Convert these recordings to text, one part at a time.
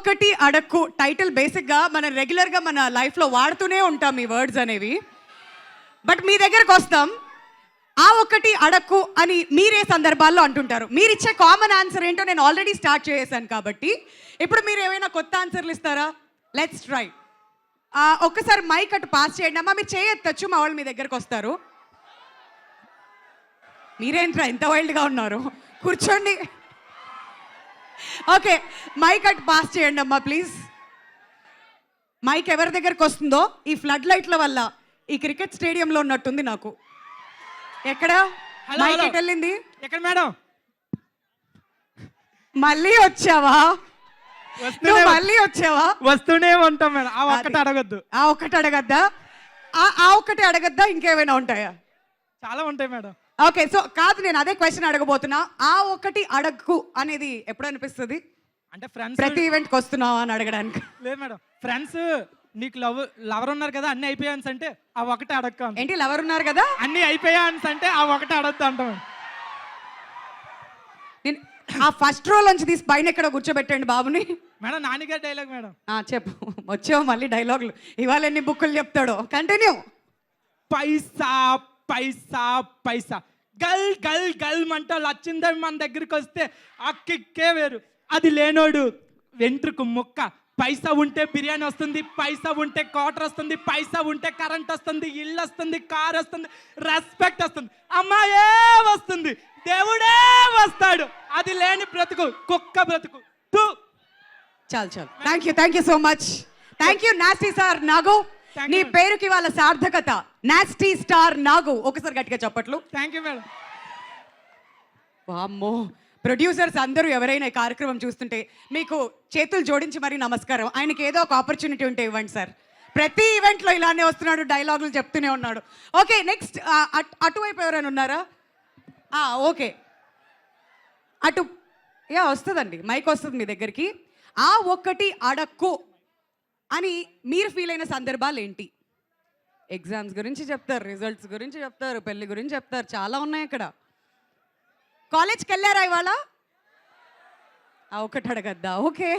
ఒక్కటి అడక్కు టైటిల్ బేసిక్గా మనం రెగ్యులర్గా మన లైఫ్లో వాడుతూనే ఉంటాం ఈ వర్డ్స్ అనేవి. బట్ మీ దగ్గరకు వస్తాం, ఆ ఒక్కటి అడక్కు అని మీరే సందర్భాల్లో అంటుంటారు. మీరు ఇచ్చే కామన్ ఆన్సర్ ఏంటో నేను ఆల్రెడీ స్టార్ట్ చేసేసాను కాబట్టి ఇప్పుడు మీరు ఏమైనా కొత్త ఆన్సర్లు ఇస్తారా? Let's try. ఒక్కసారి మైక్ అటు పాస్ చేయండి అమ్మా. మీరు చేయొచ్చు, మా వాళ్ళు మీ దగ్గరకు వస్తారు. మీరేంట్రా ఇంత వైల్డ్గా ఉన్నారు? కూర్చోండి. ఓకే, మైక్ అటు పాస్ చేయండి అమ్మా ప్లీజ్. మైక్ ఎవరి దగ్గరకు వస్తుందో ఈ ఫ్లడ్ లైట్ల వల్ల ఈ క్రికెట్ స్టేడియంలో ఉన్నట్టుంది నాకు. ఎక్కడ మైక్ ఎటు వెళ్ళింది? ఎక్కడ మేడం? మళ్ళీ వచ్చావా? మళ్ళీ వచ్చావా? వస్తూనే ఉంటాం మేడం. ఆ ఒక్కటి అడగద్దు. ఆ ఒక్కటి అడగద్దా? ఆ ఒక్కటి అడగద్దా? ఇంకేమైనా ఉంటాయా? చాలా ఉంటాయి మేడం. ఓకే, సో కాదు, నేను అదే క్వశ్చన్ అడగబోతున్నా. ఆ ఒక్కటి అడగకు అనేది ఎప్పుడు అనిపిస్తుంది? అంటే ఫ్రెండ్స్ ప్రతి ఈవెంట్కి వస్తున్నావా అని అడగడానికి? లేదు మేడం, ఫ్రెండ్స్ నీకు లవర్ ఉన్నారు కదా, అన్ని అయిపోయాన్స్ అంటే ఆ ఒకటి అడగ. ఏంటి లవర్ ఉన్నారు కదా అన్ని అయిపోయాన్స్ అంటే ఆ ఒకటి అడగద్దు అంటాం. నేను ఆ ఫస్ట్ రో నుంచి తీసి పైన ఎక్కడ కూర్చోబెట్టండి బాబుని. మేడం నానిగారి డైలాగ్ మేడం. చెప్పు, వచ్చావు మళ్ళీ డైలాగులు. ఇవాళ ఎన్ని బుక్కులు చెప్తాడో. కంటిన్యూ. పైసా పైసా పైసా గల్ గల్ గల్ మంట లచ్చిందని మన దగ్గరికి వస్తే ఆ కిక్కే వేరు. అది లేనోడు వెంట్రుకు ముక్క. పైసా ఉంటే బిర్యానీ వస్తుంది, పైసా ఉంటే క్వార్టర్ వస్తుంది, పైసా ఉంటే కరెంట్ వస్తుంది, ఇల్లు వస్తుంది, కార్ వస్తుంది, రెస్పెక్ట్ వస్తుంది, అమ్మాయే వస్తుంది, దేవుడే వస్తాడు. అది లేని బ్రతుకు కుక్క బ్రతుకు. చాలు చాలు. Thank you so much. Thank you nasty star Nagu. నీ పేరుకి వాళ్ళ సార్థకత నాస్టీ స్టార్ నాగు. ఒకసారి గట్టిగా చెప్పట్లు. Thank you madam. వామ్మో, ప్రొడ్యూసర్స్ అందరూ ఎవరైనా ఈ కార్యక్రమం చూస్తుంటే మీకు చేతులు జోడించి మరీ నమస్కారం. ఆయనకి ఏదో ఒక ఆపర్చునిటీ ఉంటే ఇవ్వండి సార్. ప్రతి ఈవెంట్లో ఇలానే వస్తున్నాడు, డైలాగులు చెప్తూనే ఉన్నాడు. ఓకే, నెక్స్ట్ అటువైపు ఎవరైనా ఉన్నారా? ఓకే, అటు వస్తుందండి, మైక్ వస్తుంది మీ దగ్గరికి. ఆ ఒక్కటి అడక్కు అని మీరు ఫీల్ అయిన సందర్భాలు ఏంటి? ఎగ్జామ్స్ గురించి చెప్తారు, రిజల్ట్స్ గురించి చెప్తారు, పెళ్లి గురించి చెప్తారు, చాలా ఉన్నాయి అక్కడ. కాలేజ్కి వెళ్ళారా ఇవాళ? ఒకటి అడగద్దా? ఓకే,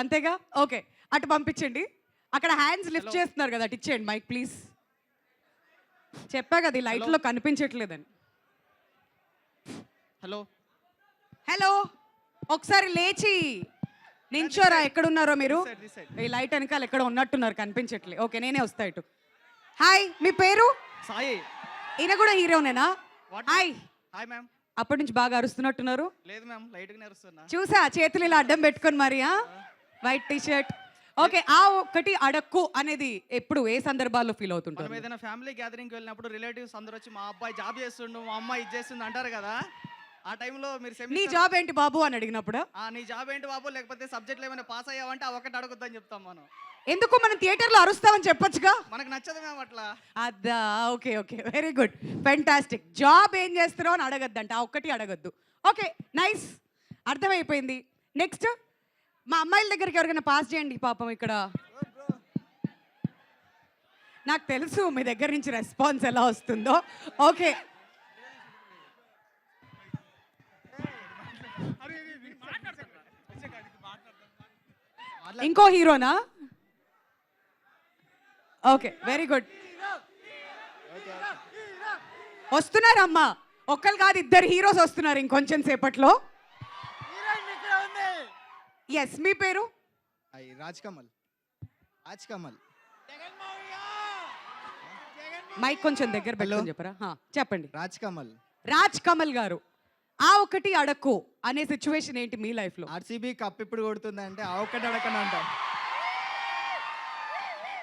అంతేగా. ఓకే, అటు పంపించండి. అక్కడ హ్యాండ్స్ లిఫ్ట్ చేస్తున్నారు కదా, అటు ఇచ్చేయండి మైక్ ప్లీజ్. చెప్పా కదా ఈ లైట్లో కనిపించట్లేదని. హలో హలో, ఒకసారి లేచి నించోరా. ఎక్కడున్నారో మీరు? ఈ లైట్ వెనకాల ఎక్కడ ఉన్నట్టున్నారు, కనిపించట్లే. ఓకే, నేనే వస్తా ఇటు. హాయ్, మీ పేరు? సాయి. ఈయన కూడా హీరోనేనా? హాయ్. Hi ma'am. అప్పటి నుంచి బాగా అరుస్తున్నట్టున్నారు. లేదు మ్యామ్, లైట్గా అరుస్తున్నా. చూసా, చేతులు ఇలా అడ్డం పెట్టుకొని మరి. White T shirt. ఓకే, ఆ ఒక్కటి అడక్కు అనేది ఎప్పుడు ఏ సందర్భాల్లో ఫీల్ అవుతుంటారు? మనం ఏదైనా ఫ్యామిలీ గ్యాదరింగ్కి వెళ్ళినప్పుడు రిలేటివ్స్ అందరూ వచ్చి మా అబ్బాయి జాబ్ చేస్తుండు, మా అమ్మాయి ఇది చేస్తుంది అంటారు కదా. ఆ టైంలో మీరు నీ జాబ్ ఏంటి బాబు అని అడిగినప్పుడు, నీ జాబ్ ఏంటి బాబు, లేకపోతే సబ్జెక్ట్లో ఏమైనా పాస్ అయ్యావంటే ఆ ఒకటి అడగొద్దని చెప్తాం మనం. ఎందుకు మనం థియేటర్లో అరుస్తామని చెప్పొచ్చుగా. మనకు నచ్చదు మేము అట్లా. అదా, okay okay, very good, fantastic. Job ఏం చేస్తున్నావు అని అడగద్దంట, ఆ ఒక్కటి అడగద్దు. ఓకే, నైస్, అర్థమైపోయింది. నెక్స్ట్, మా అమ్మాయిల దగ్గరికి ఎవరికైనా పాస్ చేయండి పాపం. ఇక్కడ నాకు తెలుసు మీ దగ్గర నుంచి రెస్పాన్స్ ఎలా వస్తుందో. ఓకే, ఇంకో హీరోనా? Okay, very good. వస్తున్నారమ్మా, ఒక్కరు కాదు, ఇద్దరు హీరోస్ వస్తున్నారు ఇంకొంచెం సేపట్లో. ఎస్, మీ పేరు? రాజ్ కమల్. రాజ్ కమల్. మైక్ కొంచెం దగ్గర పెట్టుకొని చెప్పరా. చెప్పండి. రాజ్ కమల్. రాజ్ కమల్ గారు, ఆ ఒకటి అడక్కు అనే సిచ్యువేషన్ ఏంటి మీ లైఫ్ లో? ఆర్సీబీ కప్ ఇప్పుడు కొడుతుందంటే ఆ ఒక్కటి అడగను అంట.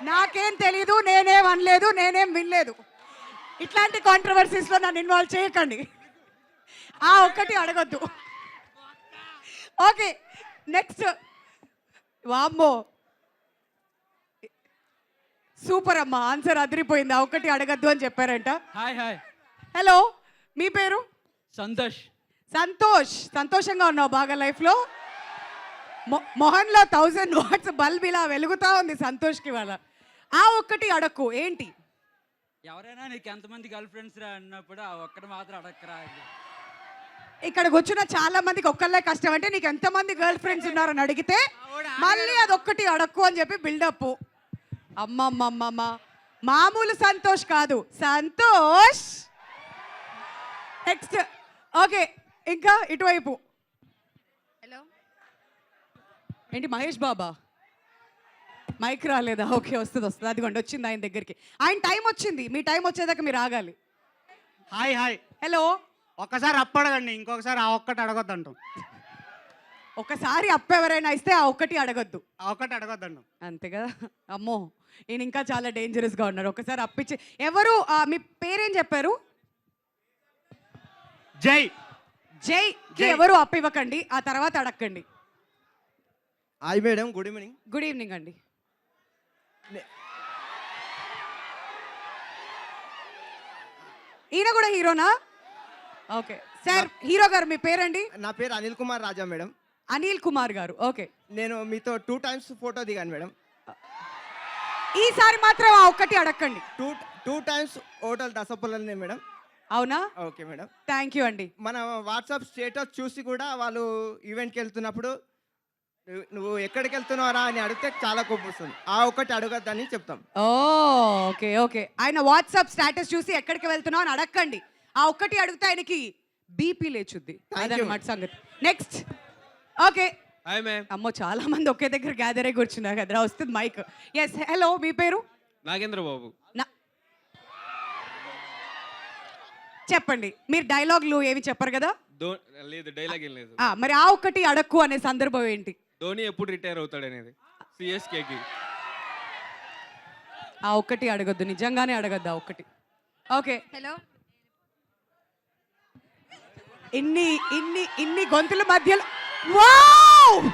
నాకేం తెలీదు, నేనేం అనలేదు, నేనేం వినలేదు. ఇట్లాంటి కాంట్రవర్సీస్లో నన్ను ఇన్వాల్వ్ చేయకండి. ఆ ఒక్కటి అడగొద్దు. Okay, next. వామ్మో, సూపర్ అమ్మా, ఆన్సర్ అదిరిపోయింది. ఆ ఒక్కటి అడగద్దు అని చెప్పారంట. Hi hi. హలో, మీ పేరు? సంతోష్. సంతోషంగా ఉన్నావు బాగా లైఫ్లో? మొహన్లో 1000 వాట్స్ బల్బ్ ఇలా వెలుగుతా ఉంది సంతోష్కి వాళ్ళ. ఆ ఒక్కటి అడక్కు ఏంటి? ఎవరైనా నీకు ఎంతమంది గర్ల్ ఫ్రెండ్స్ రా అన్నప్పుడు ఆ ఒక్కటి మాత్రం అడక్కరా. ఇక్కడ కూర్చున్న చాలా మందికి ఒక్కళ్ళే కష్టం అంటే నీకు ఎంతమంది గర్ల్ ఫ్రెండ్స్ ఉన్నారని అడిగితే మళ్ళీ అదొక్కటి అడక్కు అని చెప్పి బిల్డప్. అమ్మమ్మమ్మమ్మ, మామూలు సంతోష్ కాదు, సంతోష్. నెక్స్ట్ ఓకే, ఇంకా ఇటువైపు హలో ఏంటి మహేష్ బాబా మైక్ రాలేదా? ఓకే, వస్తుంది అదిగోండి వచ్చింది ఆయన దగ్గరికి. ఆయన టైం వచ్చింది, మీ టైం వచ్చేదాకా మీరు ఆగాలి. Hi hi. హలో, ఒక్కసారి అప్పడగండి, ఇంకొకసారి ఆ ఒక్కటి అడగొద్దంటాం. ఒకసారి అప్ప ఎవరైనా ఇస్తే ఆ ఒక్కటి అడగొద్దు, ఆ ఒక్కటి అడగొద్దంటాం. అంతే కదా. అమ్మో, ఈయన ఇంకా చాలా డేంజరస్గా ఉన్నారు. ఒకసారి అప్పించి ఎవరు మీ పేరేం చెప్పారు? జై. జై. జై. ఎవరు అప్పు ఇవ్వకండి, ఆ తర్వాత అడగండి. Hi madam, good evening. Good evening అండి. ఈయన కూడా హీరోనా? ఓకే సార్, హీరో గారు మీ పేరండి? నా పేరు అనిల్ కుమార్ రాజా మేడం. అనిల్ కుమార్ గారు. ఓకే, నేను మీతో 2 times ఫోటో దిగాను మేడం. ఈసారి మాత్రం ఆ ఒక్కటి అడగండి. 2 times హోటల్ దసపల్లనే మేడం. అవునా? Okay madam. థ్యాంక్ యూ అండి. మన వాట్సాప్ స్టేటస్ చూసి కూడా వాళ్ళు ఈవెంట్కి వెళ్తున్నప్పుడు నువ్వు ఎక్కడికి వెళ్తున్నారా అని అడిగితే చాలా కోపం వస్తుంది. ఆ ఒక్కటి అడగద్దని చెప్తాం. ఓకే ఓకే, ఆయన వాట్సాప్ స్టేటస్ చూసి ఎక్కడికి వెళ్తున్నావు అని అడగండి. ఆ ఒక్కటి అడిగితే ఆయనకి బీపీ లేచుద్ది. Thank you. అదనమాట సంగతి. Next okay. హాయ్ మ్యామ్, అమ్మో, చాలా మంది ఒకే దగ్గర గ్యాదర్ అయి కూర్చున్నారు కదరా, వస్తుంది మైక్. ఎస్, హలో, మీ పేరు? నాగేంద్ర బాబు. చెప్పండి. మీరు డైలాగులు ఏవి చెప్పరు కదా? లేదు, డైలాగ్ ఏం లేదు. మరి ఆ ఒక్కటి అడక్కు అనే సందర్భం ఏంటి? ధోని ఎప్పుడు రిటైర్ అవుతాడు అనేది, సిఎస్కేకి. ఆ ఒక్కటి అడగొద్దు, నిజంగానే అడగద్దు ఆ ఒక్కటి. ఓకే, హలో ఇన్ని గొంతుల మధ్యలో వావ్!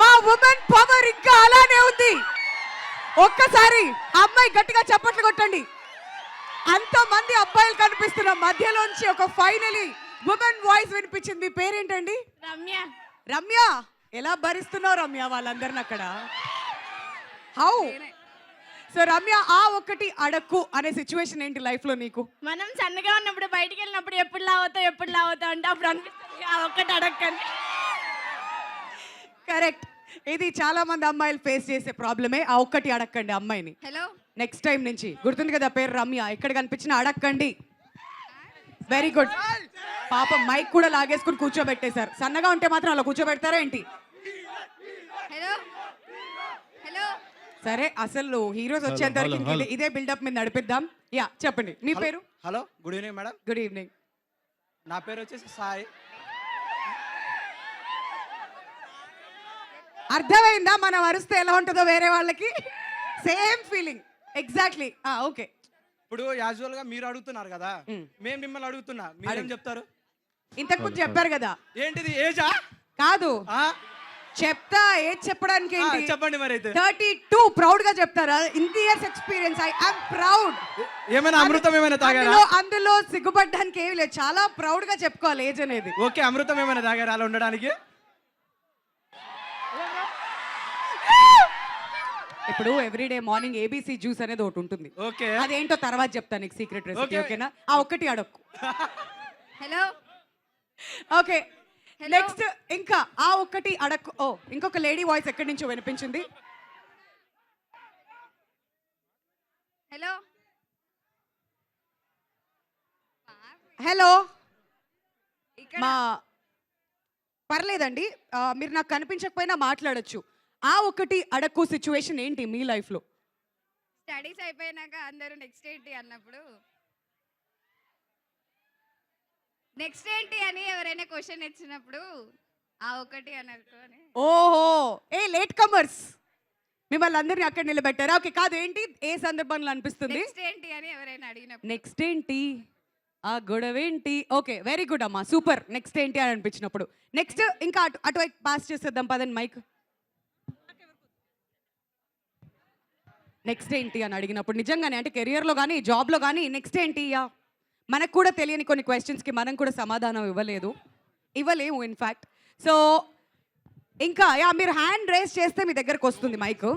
మా ఉమెన్ పవర్ ఇంకా అలానే ఉంది. ఒక్కసారి అమ్మాయి గట్టిగా చప్పట్లు కొట్టండి. అంతమంది అబ్బాయిలు కనిపిస్తున్న మధ్యలోంచి ఒక ఫైనలీ ఉమెన్ వాయిస్ వినిపించింది. మీ పేరేంటండి? రమ్య. రమ్య, ఎలా భరిస్తున్నావు రమ్య వాళ్ళందరిని అక్కడ? హౌ? సో రమ్య, ఆ ఒక్కటి అడక్కు అనే సిచ్యువేషన్ ఏంటి లైఫ్ లో నీకు? మనం సన్నగా ఉన్నప్పుడు బయటికి వెళ్ళినప్పుడు ఎప్పుడు లావుతావు అంటే అప్పుడు అనిపిస్తుంది ఆ ఒక్కటి అడగండి. కరెక్ట్, ఇది చాలా మంది అమ్మాయిలు ఫేస్ చేసే ప్రాబ్లమే. ఆ ఒక్కటి అడగండి అమ్మాయిని. హలో నెక్స్ట్ టైం నుంచి గుర్తుంది కదా పేరు రమ్య, ఎక్కడ కనిపించినా అడగండి. Very good. పాపం మైక్ కూడా లాగేసుకుని కూర్చోబెట్టేశారు. సన్నగా ఉంటే మాత్రం అలా కూర్చోబెడతారా ఏంటి? హలో హలో సరే, అసలు హీరోస్ వచ్చేంత వరకు ఇంక ఇదే బిల్డప్ మీద నడిపిద్దాం. యా, చెప్పండి. మీ పేరు? Hello, good evening madam. Good evening. నా పేరు వచ్చేసి సాయి. అర్థమైందా మనం అరిస్తే ఎలా ఉంటుందో వేరే వాళ్ళకి? Same feeling exactly. ఓకే, ఇప్పుడు యాజువల్ గా మీరు అడుగుతున్నారు కదా, మేము మిమ్మల్ని అడుగుతున్నా, మీరేం చెప్తారు? ఇంతకు ముందు చెప్పారు కదా. ఏంటిది ఏజా? కాదు, చెప్తా. ఏజ్ చెప్పడానికి ఏంటి? చెప్పండి మరి అయితే. 32 ప్రౌడ్ గా చెప్తారా? In years experience, I am proud. ఏమైనా అమృతం ఏమైనా తాగారా? అందులో సిగ్గుపడ్డానికి ఏమి లేదు, చాలా ప్రౌడ్ గా చెప్పుకోవాలి ఏజ్ అనేది. ఓకే, అమృతం ఏమైనా తాగారా అలా ఉండడానికి? ఇప్పుడు ఎవ్రీడే మార్నింగ్ ఏబీసీ జ్యూస్ అనేది ఒకటి ఉంటుంది. ఓకే, అదేంటో తర్వాత చెప్తాను నీకు, సీక్రెట్ రెసిపీ. Okay. ఓకేనా? ఆ ఒక్కటి అడక్కు. హలో ఓకే, నెక్స్ట్ ఇంకా ఆ ఒక్కటి అడక్కు. ఓ, ఇంకొక లేడీ వాయిస్ ఎక్కడి నుంచో వినిపించింది. హలో హలో, మా పర్లేదండి, మీరు నాకు కనిపించకపోయినా మాట్లాడొచ్చు. ఆ ఒక్కటి అడక్కు సిచ్యువేషన్ ఏంటి మీ లైఫ్లో? స్టడీస్ అయిపోయినాక అందరూ నెక్స్ట్ ఏంటి అన్నప్పుడు నెక్స్ట్ ఏంటి అని ఎవరైనా క్వశ్చన్ ఇచ్చినప్పుడు ఆ ఒకటి అనుకొని. ఓహో, లేట్ కమర్స్ మిమ్మల్ని అందరినీ అక్కడ నిలబెట్టారా? ఓకే, కాదు, ఏంటి ఏ సందర్భంలో అనిపిస్తుంది? నెక్స్ట్ ఏంటి అని ఎవరైనా అడిగినప్పుడు నెక్స్ట్ ఏంటి, ఆ గొడవ ఏంటి? ఓకే, వెరీ గుడ్ అమ్మా, సూపర్. నెక్స్ట్ ఏంటి అని అనిపించినప్పుడు. నెక్స్ట్ ఇంకా అటువైపు పాస్ చేసేద్దాం పదండి మైక్. నెక్స్ట్ ఏంటి అని అడిగినప్పుడు నిజంగానే అంటే కెరియర్లో కానీ జాబ్లో కానీ నెక్స్ట్ ఏంటి? మనకు కూడా తెలియని కొన్ని క్వశ్చన్స్కి మనం కూడా సమాధానం ఇవ్వలేము ఇన్ఫ్యాక్ట్. సో ఇంకా మీరు హ్యాండ్ రేస్ చేస్తే మీ దగ్గరకు వస్తుంది మైక్.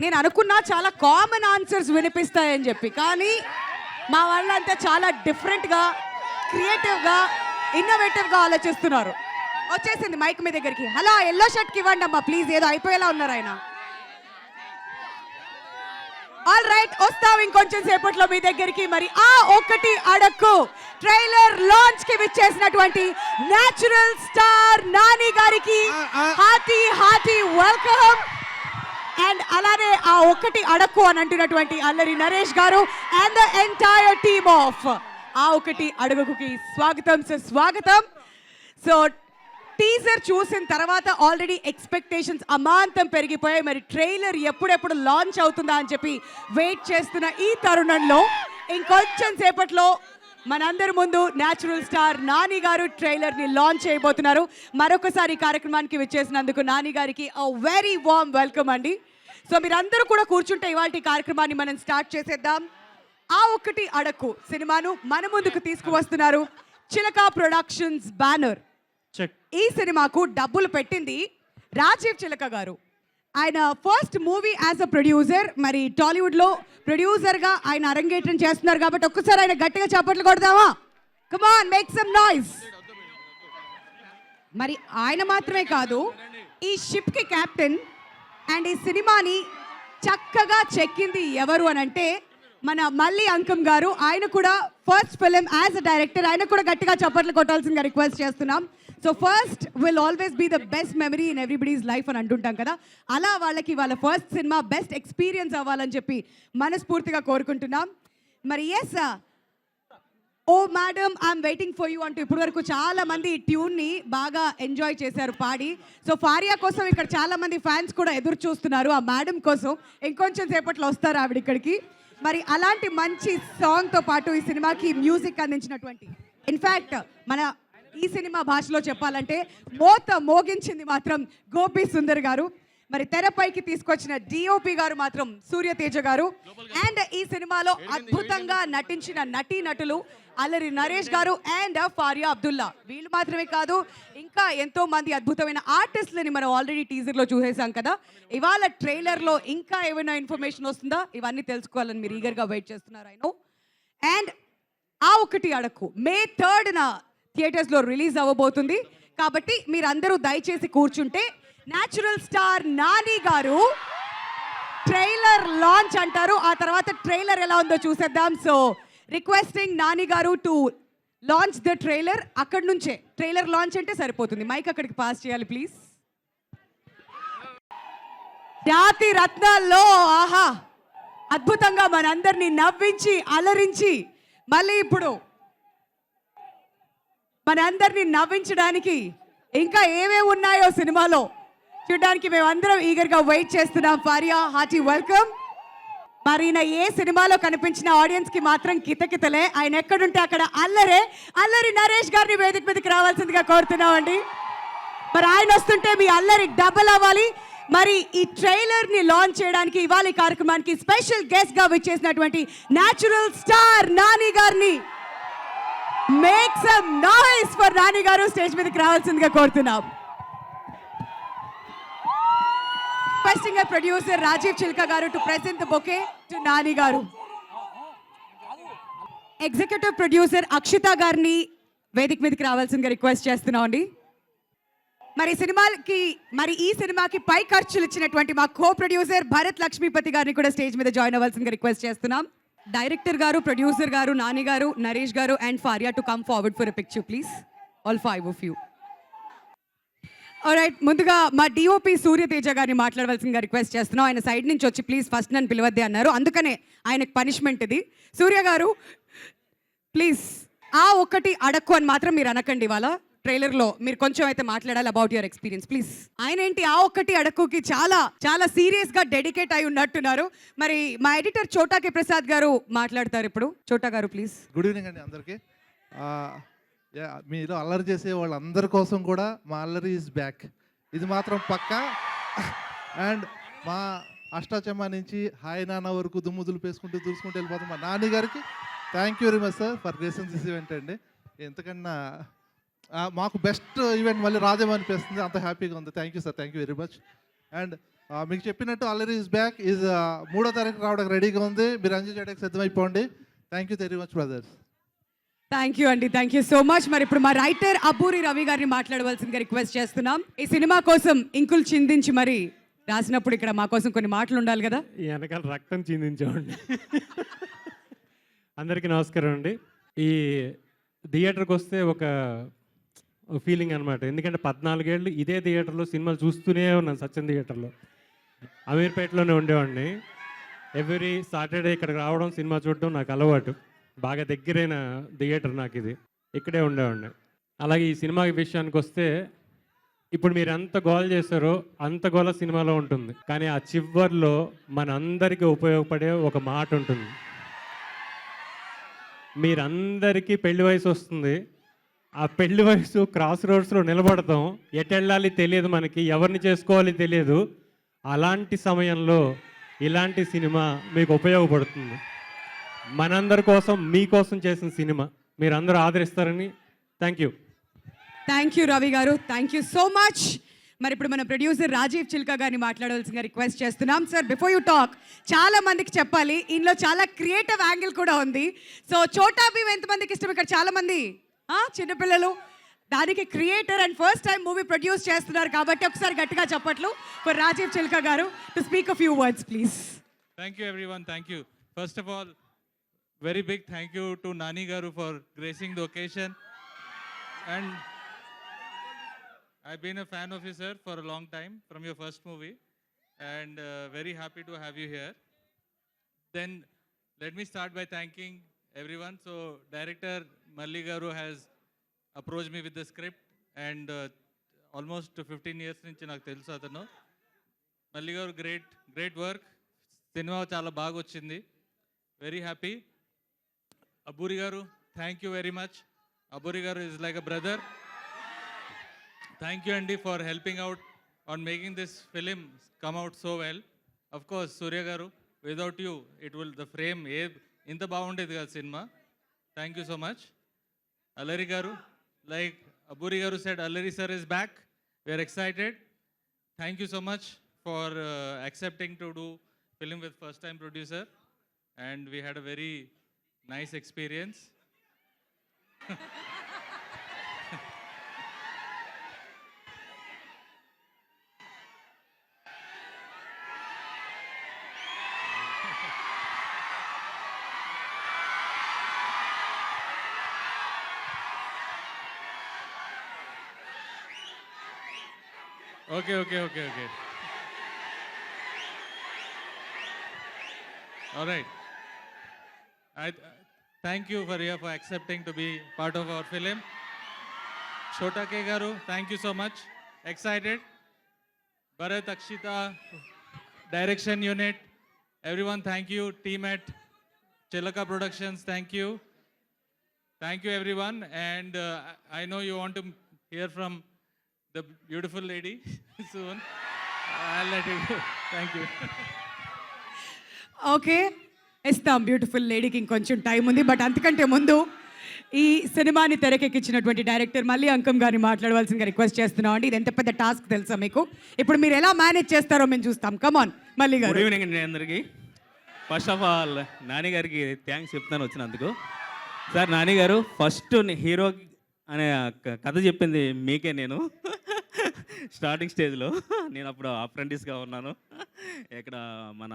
నేను అనుకున్నా చాలా కామన్ ఆన్సర్స్ వినిపిస్తాయని చెప్పి, కానీ మా వాళ్ళంతా చాలా డిఫరెంట్గా, క్రియేటివ్గా, ఇన్నోవేటివ్గా ఆలోచిస్తున్నారు. వచ్చేసింది మైక్ మీ దగ్గరికి. హలో, ఎల్లో షర్ట్కి ఇవ్వండి అమ్మా ప్లీజ్, ఏదో అయిపోయేలా ఉన్నారు ఆయన. ఆల్ రైట్, వస్తాం ఇంకొంచెం సేపట్లో మీ దగ్గరికి. మరి ఆ ఒకటి అడక్కు ట్రైలర్ లాంచ్ కి విచ్చేసినటువంటి నేచురల్ స్టార్ నాని గారికి హార్టీ వెల్కమ్. అండ్ అలానే ఆ ఒకటి అడక్కు అని అంటున్నటువంటి అల్లరి నరేష్ గారు and the entire team of ఆ ఒకటి అడుగుకి స్వాగతం సార్, స్వాగతం. సో టీజర్ చూసిన తర్వాత ఆల్రెడీ ఎక్స్పెక్టేషన్స్ అమాంతం పెరిగిపోయాయి. మరి ట్రైలర్ ఎప్పుడెప్పుడు లాంచ్ అవుతుందా అని చెప్పి వెయిట్ చేస్తున్న ఈ తరుణంలో ఇంకొంచెం సేపట్లో మనందరి ముందు నేచురల్ స్టార్ నాని గారు ట్రైలర్ని లాంచ్ చేయబోతున్నారు. మరొకసారి ఈ కార్యక్రమానికి విచ్చేసినందుకు నాని గారికి వెరీ వార్మ్ వెల్కమ్ అండి. సో మీరందరూ కూడా కూర్చుంటే ఇవాళ కార్యక్రమాన్ని మనం స్టార్ట్ చేసేద్దాం. ఆ ఒకటి అడక్కు సినిమాను మన ముందుకు తీసుకువస్తున్నారు చిలక ప్రొడక్షన్స్ బ్యానర్. ఈ సినిమాకు డబ్బులు పెట్టింది రాజీవ్ చిలక గారు. ఆయన first movie as a producer, మరి టాలీవుడ్లో ప్రొడ్యూసర్గా ఆయన అరంగేట్రం చేస్తున్నారు కాబట్టి ఒక్కసారి ఆయన గట్టిగా చప్పట్లు కొడదామా? Come on, make some noise. మరి ఆయన మాత్రమే కాదు, ఈ షిప్కి కెప్టెన్. అండ్ ఈ సినిమాని చక్కగా చెక్కింది ఎవరు అని అంటే మన మల్లి అంకం గారు. ఆయన కూడా first film as a director. ఆయన కూడా గట్టిగా చప్పట్లు కొట్టాల్సిందిగా రిక్వెస్ట్ చేస్తున్నాం. So first will always be the best memory in everybody's life అని అంటుంటాం కదా, అలా వాళ్ళకి వాళ్ళ ఫస్ట్ సినిమా బెస్ట్ ఎక్స్పీరియన్స్ అవ్వాలని చెప్పి మనస్ఫూర్తిగా కోరుకుంటున్నాం. మరి yes, oh madam I'm waiting for you అంటూ ఇప్పటి వరకు చాలా మంది ఈ ట్యూన్ని బాగా ఎంజాయ్ చేశారు పాడి. సో ఫారియా కోసం ఇక్కడ చాలా మంది ఫ్యాన్స్ కూడా ఎదురు చూస్తున్నారు ఆ మేడం కోసం. ఇంకొంచెం సేపట్లో వస్తారు ఆవిడ ఇక్కడికి. మరి అలాంటి మంచి సాంగ్తో పాటు ఈ సినిమాకి మ్యూజిక్ అందించినటువంటి, ఇన్ఫ్యాక్ట్ మన ఈ సినిమా భాషలో చెప్పాలంటే మోత మోగించింది మాత్రం గోపి సుందర్ గారు. మరి తెరపైకి తీసుకొచ్చిన డిఓపి గారు మాత్రం సూర్యతేజ గారు. అండ్ ఈ సినిమాలో అద్భుతంగా నటించిన నటీనటులు అల్లరి నరేష్ గారు అండ్ ఫారియా అబ్దుల్లా. వీళ్ళు మాత్రమే కాదు, ఇంకా ఎంతో మంది అద్భుతమైన ఆర్టిస్టులని మనం ఆల్రెడీ టీజర్లో చూసేసాం కదా. ఇవాళ ట్రైలర్లో ఇంకా ఏమైనా ఇన్ఫర్మేషన్ వస్తుందా, ఇవన్నీ తెలుసుకోవాలని మీరు ఈగర్గా వెయిట్ చేస్తున్నారు ఆయన. అండ్ ఆ ఒకటి అడక్కు మే 3న థియేటర్స్లో రిలీజ్ అవ్వబోతుంది కాబట్టి మీరందరూ దయచేసి కూర్చుంటే నేచురల్ స్టార్ నాని గారు ట్రైలర్ లాంచ్ అంటారు. ఆ తర్వాత ట్రైలర్ ఎలా ఉందో చూసేద్దాం. సో రిక్వెస్టింగ్ నాని గారు టు లాంచ్ ద ట్రైలర్. అక్కడి నుంచే ట్రైలర్ లాంచ్ అంటే సరిపోతుంది, మైక్ అక్కడికి పాస్ చేయాలి ప్లీజ్. జాతి రత్నాల్లో ఆహా అద్భుతంగా మనందరినీ నవ్వించి అలరించి మళ్ళీ ఇప్పుడు మనందరినీ నవ్వించడానికి ఇంకా ఏమేమి ఉన్నాయో సినిమాలో చూడడానికి మేమందరం ఈగర్గా వెయిట్ చేస్తున్నాం. Faria, hearty welcome. మరి ఈయన ఏ సినిమాలో కనిపించిన ఆడియన్స్కి మాత్రం కితకితలే. ఆయన ఎక్కడుంటే అక్కడ అల్లరి నరేష్ గారిని వేదిక మీదకి రావాల్సిందిగా కోరుతున్నామండి. మరి ఆయన వస్తుంటే మీ అల్లరి డబల్ అవ్వాలి. మరి ఈ ట్రైలర్ని లాంచ్ చేయడానికి ఇవాళ ఈ కార్యక్రమానికి స్పెషల్ గెస్ట్గా విచ్చేసినటువంటి నేచురల్ స్టార్ నాని గారిని make some noise for Nani గారు స్టేజ్ మీదకి రావాల్సిందిగా కోరుతున్నాం. Fasting producer Rajeev Chilka garu to present the bouquet to Nani garu. Executive producer Akshita గారిని వేదిక మీదకి రావాల్సిందిగా రిక్వెస్ట్ చేస్తున్నాం అండి. మరి ఈ సినిమాకి పై ఖర్చులు ఇచ్చినటువంటి మా కో ప్రొడ్యూసర్ భరత్ లక్ష్మీపతి గారిని కూడా స్టేజ్ మీద జాయిన్ అవ్వాల్సిందిగా రిక్వెస్ట్ చేస్తున్నాం. డైరెక్టర్ గారు, ప్రొడ్యూసర్ గారు, నాని గారు, నరేష్ గారు and Faria to come forward for a picture please, all 5 of you. Alright, ముందుగా మా డిఓపి సూర్యతేజ గారిని మాట్లాడవలసిందిగా రిక్వెస్ట్ చేస్తున్నాం. ఆయన సైడ్ నుంచి వచ్చి ప్లీజ్ ఫస్ట్ నన్ను పిలవద్దే అన్నారు, అందుకనే ఆయనకు పనిష్మెంట్ ఇది. సూర్య గారు ప్లీజ్ ఆ ఒకటి అడక్కు అని మాత్రం మీరు అనకండి. ఇవాళ ట్రైలర్లో మీరు కొంచెం అయితే మాట్లాడాలి అబౌట్ యువర్ ఎక్స్పీరియన్స్ ప్లీజ్. ఆయన ఏంటి ఆ ఒక్కటి అడక్కుకి చాలా చాలా సీరియస్గా డెడికేట్ అయి ఉన్నట్టున్నారు. మరి మా ఎడిటర్ చోటాకి ప్రసాద్ గారు మాట్లాడతారు ఇప్పుడు. చోటా గారు ప్లీజ్. గుడ్ ఈవినింగ్ అండి అందరికీ. మీరు అల్లరి చేసే వాళ్ళందరి కోసం కూడా మా అల్లరి ఈజ్ బ్యాక్, ఇది మాత్రం పక్కా. అండ్ మా అష్టాచమ్మ నుంచి హాయ్ నాన్న వరకు దుమ్ముదులు పేసుకుంటూ దూసుకుంటూ వెళ్ళిపోతాం. మా నాని గారికి thank you very much sir for gracing this event అండి. ఎంతకన్నా మాకు బెస్ట్ ఈవెంట్ మళ్ళీ రాదేమో అనిపిస్తుంది, అంత హ్యాపీగా ఉంది. Thank you sir, thank you very much. And మీకు చెప్పినట్టు అల్లరి ఈజ్ బ్యాక్ ఈజ్ 3వ తారీఖు రావడానికి రెడీగా ఉంది. మీరు ఎంజాయ్ చేయడానికి సిద్ధమైపోండి. Thank you very much brothers. Thank you అండి, థ్యాంక్ యూ సో మచ్. మరి ఇప్పుడు మా రైటర్ అబ్బూరి రవి గారిని మాట్లాడవలసిందిగా రిక్వెస్ట్ చేస్తున్నాం. ఈ సినిమా కోసం ఇంకులు చిందించి మరి రాసినప్పుడు ఇక్కడ మా కోసం కొన్ని మాటలు ఉండాలి కదా. ఈ వెనకాల రక్తం చిందించామండి. అందరికీ నమస్కారం అండి. ఈ థియేటర్కి వస్తే ఒక ఫీలింగ్ అనమాట. ఎందుకంటే 14 ఏళ్ళు ఇదే థియేటర్లో సినిమాలు చూస్తూనే ఉన్నాను. సత్యం థియేటర్లో అమీర్పేటలోనే ఉండేవాడిని. ఎవ్రీ సాటర్డే ఇక్కడికి రావడం, సినిమా చూడడం నాకు అలవాటు. బాగా దగ్గరైన థియేటర్ నాకు ఇది. ఇక్కడే ఉండేవాడిని. అలాగే ఈ సినిమా విషయానికి వస్తే ఇప్పుడు మీరు ఎంత గోల్ చేశారో అంత గోల సినిమాలో ఉంటుంది. కానీ ఆ చివర్లో మన అందరికీ ఉపయోగపడే ఒక మాట ఉంటుంది. మీరందరికీ పెళ్లి వయసు వస్తుంది. ఆ పెళ్లి వయసు క్రాస్ రోడ్స్లో నిలబడతాం. ఎటు వెళ్ళాలి తెలియదు, మనకి ఎవరిని చేసుకోవాలి తెలియదు. అలాంటి సమయంలో ఇలాంటి సినిమా మీకు ఉపయోగపడుతుంది. మనందరి కోసం, మీకోసం చేసిన సినిమా మీరందరూ ఆదరిస్తారని. Thank you. Thank you Ravi గారు, థ్యాంక్ యూ సో మచ్. మరి ఇప్పుడు మన ప్రొడ్యూసర్ రాజీవ్ చిల్కా గారిని మాట్లాడవలసిందిగా రిక్వెస్ట్ చేస్తున్నాం. సార్, బిఫోర్ యూ టాక్, చాలా మందికి చెప్పాలి, ఇందులో చాలా క్రియేటివ్ యాంగిల్ కూడా ఉంది. సో చోటా భీమ్ ఎంతమందికి ఇష్టం? ఇక్కడ చాలా మంది చిన్నపిల్లలు. దానికి creator and first time movie produce చేస్తున్నారు కాబట్టి ఒకసారి గట్టిగా చెప్పట్లు ఫర్ రాజీవ్ చిల్కా గారు to speak a few words please. Thank you everyone, thank you. First of all, very big thank you to Nani Garu for gracing the occasion. And I've been a fan of you, sir, for a long time, from your first movie. And very happy to have you here. Then let me start by thanking everyone. So director Malli Garu has approached me with the script, and almost 15 years nunchi naaku telusu atanu. Malli Garu, great work. Cinema chala baga vachindi. Very happy. Abburi Garu, thank you very much. Abburi Garu is like a brother. Thank you Andy for helping out on making this film come out so well. Of course Surya Garu, without you it will, the frame inta baagundedi kada cinema. Thank you so much. Allari Garu, like Abburi Garu said, Allari sir is back. We are excited. Thank you so much for accepting to do film with first time producer, and we had a very nice experience. Okay. All right. Thank you for accepting to be part of our film. Chota K Garu, thank you so much. Excited. Bharat, Akshita, direction unit, everyone, thank you. Team at Chilaka Productions, thank you. Thank you everyone. And I know you want to hear from the beautiful lady soon. I'll let you go. Thank you. Okay, ఇస్తాం beautiful లేడీకి ఇంకొంచెం time ఉంది. But అంతకంటే ముందు ఈ సినిమాని తెరకెక్కించినటువంటి director మల్లి అంకం గారిని మాట్లాడవలసిందిగా request చేస్తున్నాం అండి. ఇది ఎంత పెద్ద టాస్క్ తెలుసా మీకు? ఇప్పుడు మీరు ఎలా మేనేజ్ చేస్తారో మేము చూస్తాం. కమాన్ మల్లి గారు. గుడ్ ఈవినింగ్ అండి అందరికీ. ఫస్ట్ ఆఫ్ ఆల్ నాని గారికి థ్యాంక్స్ చెప్తాను వచ్చినందుకు. సార్, నాని గారు ఫస్ట్ హీరో అనే కథ చెప్పింది మీకే. నేను స్టార్టింగ్ స్టేజ్లో నేను అప్పుడు అప్రెంటిస్గా ఉన్నాను. ఇక్కడ మన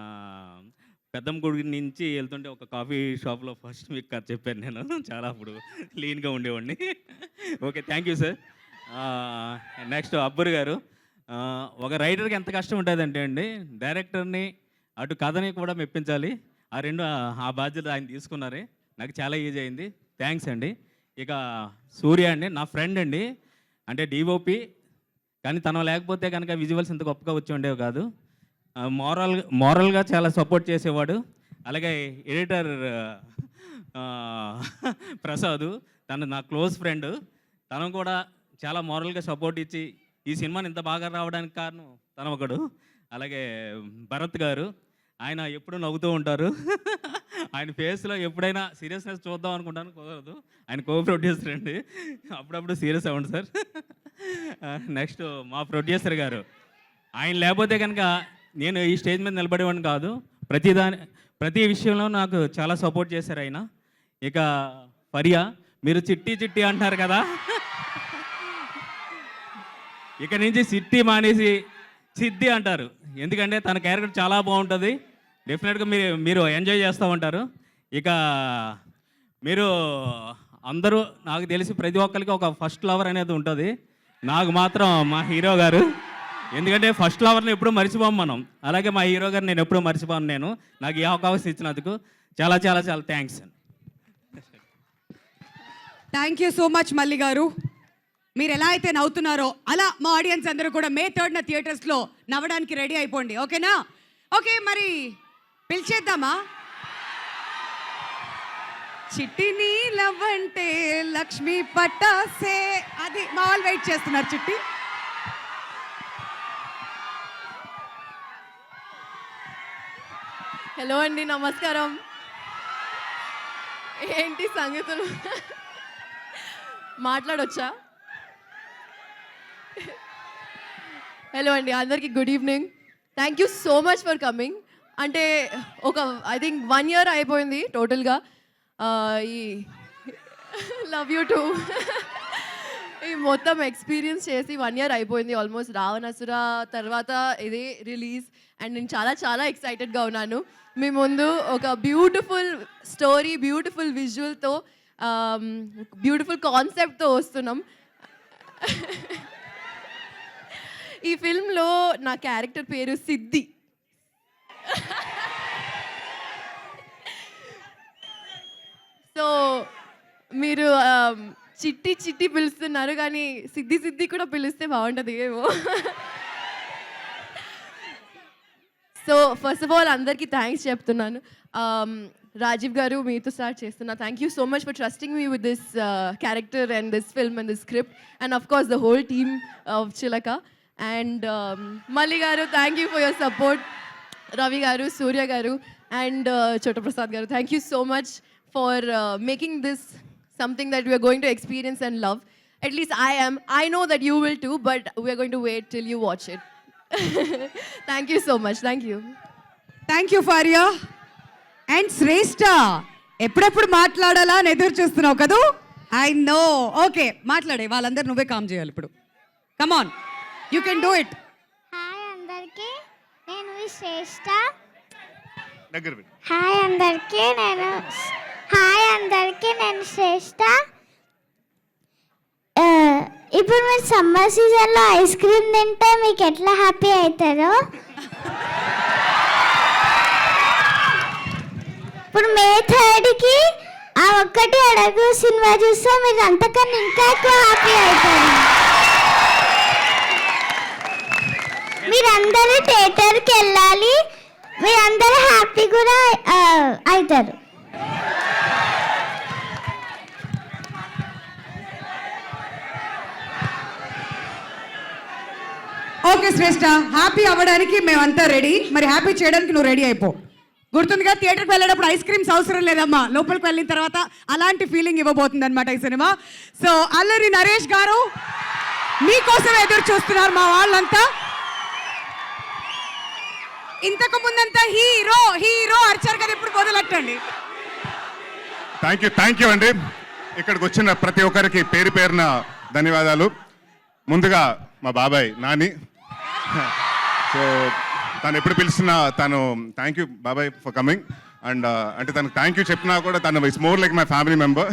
పెద్దంగుడి నుంచి వెళ్తుంటే ఒక కాఫీ షాప్లో ఫస్ట్ మీకు కథ చెప్పాను నేను. చాలా అప్పుడు లీన్గా ఉండేవాడిని. Okay, thank you sir. Next Abburi గారు, ఒక రైటర్కి ఎంత కష్టం ఉంటుందంటే అండి, డైరెక్టర్ని అటు కథని కూడా మెప్పించాలి. ఆ బాధ్యత ఆయన తీసుకున్నారే. నాకు చాలా ఈజీ అయింది. థ్యాంక్స్ అండి. ఇక సూర్య అండి, నా ఫ్రెండ్ అండి. అంటే డిఓపి, కానీ తను లేకపోతే కనుక విజువల్స్ ఇంత గొప్పగా వచ్చి ఉండేవి కాదు. మోరల్గా చాలా సపోర్ట్ చేసేవాడు. అలాగే ఎడిటర్ ప్రసాద్, తను నా క్లోజ్ ఫ్రెండ్. తను కూడా చాలా మోరల్గా సపోర్ట్ ఇచ్చి ఈ సినిమాని ఇంత బాగా రావడానికి కారణం తను ఒకడు. అలాగే భరత్ గారు, ఆయన ఎప్పుడు నవ్వుతూ ఉంటారు. ఆయన ఫేస్లో ఎప్పుడైనా సీరియస్నెస్ చూద్దాం అనుకుంటాను, కుదరదు. ఆయన కో ప్రొడ్యూసర్ అండి, అప్పుడప్పుడు సీరియస్ అవ్వండి సార్. నెక్స్ట్ మా ప్రొడ్యూసర్ గారు, ఆయన లేకపోతే కనుక నేను ఈ స్టేజ్ మీద నిలబడేవాడిని కాదు. ప్రతి విషయంలో నాకు చాలా సపోర్ట్ చేశారు ఆయన. ఇక ఫరియా, మీరు చిట్టి చిట్టి అంటున్నారు కదా, ఇక నుంచి సిట్టి మానేసి సిద్ధి అంటారు. ఎందుకంటే తన క్యారెక్టర్ చాలా బాగుంటుంది. డెఫినెట్గా మీరు ఎంజాయ్ చేస్తూ ఉంటారు. ఇక మీరు అందరూ, నాకు తెలిసి ప్రతి ఒక్కరికి ఒక ఫస్ట్ లవర్ అనేది ఉంటుంది. నాకు మాత్రం మా హీరో గారు. ఎందుకంటే ఫస్ట్ లవర్ని ఎప్పుడూ మర్చిపోము మనం. అలాగే మా హీరో గారు నేను ఎప్పుడూ మర్చిపోను. నాకు ఈ అవకాశం ఇచ్చినందుకు చాలా చాలా చాలా thanks. Thank you so much Malli garu. మీరు ఎలా అయితే నవ్వుతున్నారో అలా మా ఆడియన్స్ అందరూ కూడా May 3న థియేటర్స్లో నవ్వడానికి రెడీ అయిపోండి. ఓకేనా? ఓకే, మరి పిలిచేద్దామా? చిట్టి నీలవంటే లక్ష్మీ పట్టాసే, అది మా వాళ్ళు వెయిట్ చేస్తున్నారు. చిట్టి హలో అండి, నమస్కారం. ఏంటి సంగతులు? మాట్లాడొచ్చా? హలో అండి, అందరికీ good evening. Thank you so much for coming. అంటే ఒక ఐ థింక్ 1 year అయిపోయింది టోటల్గా. ఈ లవ్ యూ టూ ఈ మొత్తం ఎక్స్పీరియన్స్ చేసి 1 year అయిపోయింది ఆల్మోస్ట్. రావణాసుర తర్వాత ఇది రిలీజ్ అండ్ నేను చాలా చాలా ఎక్సైటెడ్గా ఉన్నాను. మీ ముందు ఒక బ్యూటిఫుల్ స్టోరీ, బ్యూటిఫుల్ విజువల్తో, బ్యూటిఫుల్ కాన్సెప్ట్తో వస్తున్నాం. ఈ ఫిల్మ్లో నా క్యారెక్టర్ పేరు సిద్ధి. సో మీరు చిట్టి చిట్టి పిలుస్తున్నారు, కానీ సిద్ధి సిద్ధి కూడా పిలిస్తే బాగుంటుంది ఏమో. సో ఫస్ట్ ఆఫ్ ఆల్ అందరికీ థ్యాంక్స్ చెప్తున్నాను. రాజీవ్ గారు, మీతో స్టార్ట్ చేస్తున్నా. Thank you so much for trusting me with this character and this film and this script and of course the whole team of చిలక. అండ్ మల్లి గారు, thank you for your support. Ravi గారు, సూర్య గారు and చోట ప్రసాద్ గారు, thank you so much for making this something that we are going to experience and love. At least I am. I know that you will too, but we are going to wait till you watch it. Thank you so much. Thank you. Thank you Faria. And Shreshta, ఎప్పుడెప్పుడు మాట్లాడాలా అని ఎదురు చూస్తున్నావు కదూ? I know. Okay, మాట్లాడే. వాళ్ళందరూ నువ్వే com చేయాలి ఇప్పుడు. Come on, you can do it. Hi అందరికీ, నేను శ్రేష్ఠ. దగ్గర హాయ్ అందరికీ, నేను శ్రేష్ఠ. ఇప్పుడు మీరు సమ్మర్ సీజన్లో ఐస్ క్రీమ్ తింటే మీకు ఎట్లా హ్యాపీ అవుతారో, ఇప్పుడు May 3కి ఆ ఒక్కటి అడుగు సినిమా చూస్తే మీరు అంతకన్నా ఇంకా ఎక్కువ హ్యాపీ అవుతారు. మీరందరూ థియేటర్కి వెళ్ళాలి, మీరందరూ హ్యాపీ కూడా అవుతారు. ఓకే శ్రేష్ఠ, హ్యాపీ అవ్వడానికి మేమంతా రెడీ. మరి హ్యాపీ చేయడానికి నువ్వు రెడీ అయిపో. గుర్తుందిగా, థియేటర్కి వెళ్ళేటప్పుడు ఐస్ క్రీమ్స్ అవసరం లేదమ్మా. లోపలికి వెళ్ళిన తర్వాత అలాంటి ఫీలింగ్ ఇవ్వబోతుంది అనమాట ఈ సినిమా. సో అల్లరి నరేష్ గారు మీకోసం ఎదురు చూస్తున్నారు మా వాళ్ళంతా. ఇంతకు ముందంతా హీరో హీరో అరిచారు కదా, ఇప్పుడు మొదలెట్టండి. థ్యాంక్ యూ అండి. ఇక్కడికి వచ్చిన ప్రతి ఒక్కరికి పేరు పేరున ధన్యవాదాలు. ముందుగా మా బాబాయ్ నాని. సో తను ఎప్పుడు పిలిచినా తను థ్యాంక్ యూ బాబాయ్ ఫర్ కమింగ్. అండ్ అంటే తనకు థ్యాంక్ యూ చెప్పినా కూడా తను it's more like my family member.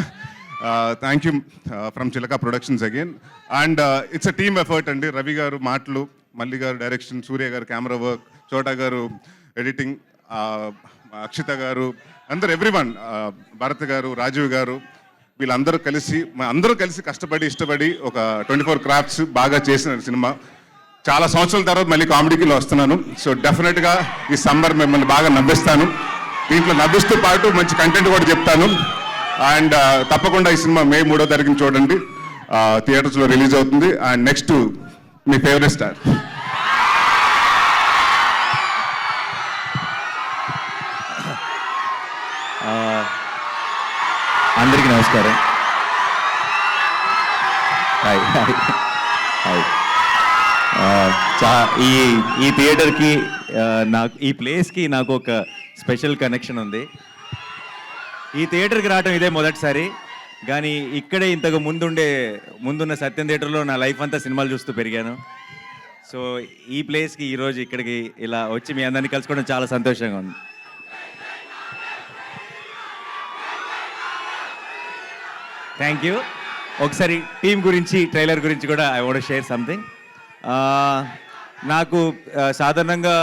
Thank you from Chilaka productions again. And it's a team effort అండి. రవి గారు మాటలు, మల్లి గారు డైరెక్షన్, సూర్య గారు కెమెరా వర్క్, చోటా గారు ఎడిటింగ్, అక్షిత గారు, అందరు ఎవ్రీవన్, భరత్ గారు, రాజీవ్ గారు, వీళ్ళందరూ కలిసి కష్టపడి ఇష్టపడి ఒక 24 క్రాఫ్ట్స్ బాగా చేసిన సినిమా. చాలా సంవత్సరాల తర్వాత మళ్ళీ కామెడీలో వస్తున్నాను. సో డెఫినెట్గా ఈ సమ్మర్ మిమ్మల్ని బాగా నవ్విస్తాను. దీంట్లో నవ్విస్తూ పాటు మంచి కంటెంట్ కూడా చెప్తాను. అండ్ తప్పకుండా ఈ సినిమా May 3వ తారీఖున చూడండి, థియేటర్స్లో రిలీజ్ అవుతుంది. And next me favourite star. అందరికీ నమస్కారం. Hi hi hi. ఈ థియేటర్కి నాకు, ఈ ప్లేస్కి నాకు ఒక స్పెషల్ కనెక్షన్ ఉంది. ఈ థియేటర్కి రావడం ఇదే మొదటిసారి, కానీ ఇక్కడే ఇంతకు ముందున్న సత్యం థియేటర్లో నా లైఫ్ అంతా సినిమాలు చూస్తూ పెరిగాను. సో ఈ ప్లేస్కి ఈరోజు ఇక్కడికి ఇలా వచ్చి మీ అందరినీ కలుసుకోవడం చాలా సంతోషంగా ఉంది. Thank you. ఒకసారి టీం గురించి, ట్రైలర్ గురించి కూడా ఐ వాంట్ షేర్ సంథింగ్. నాకు సాధారణంగా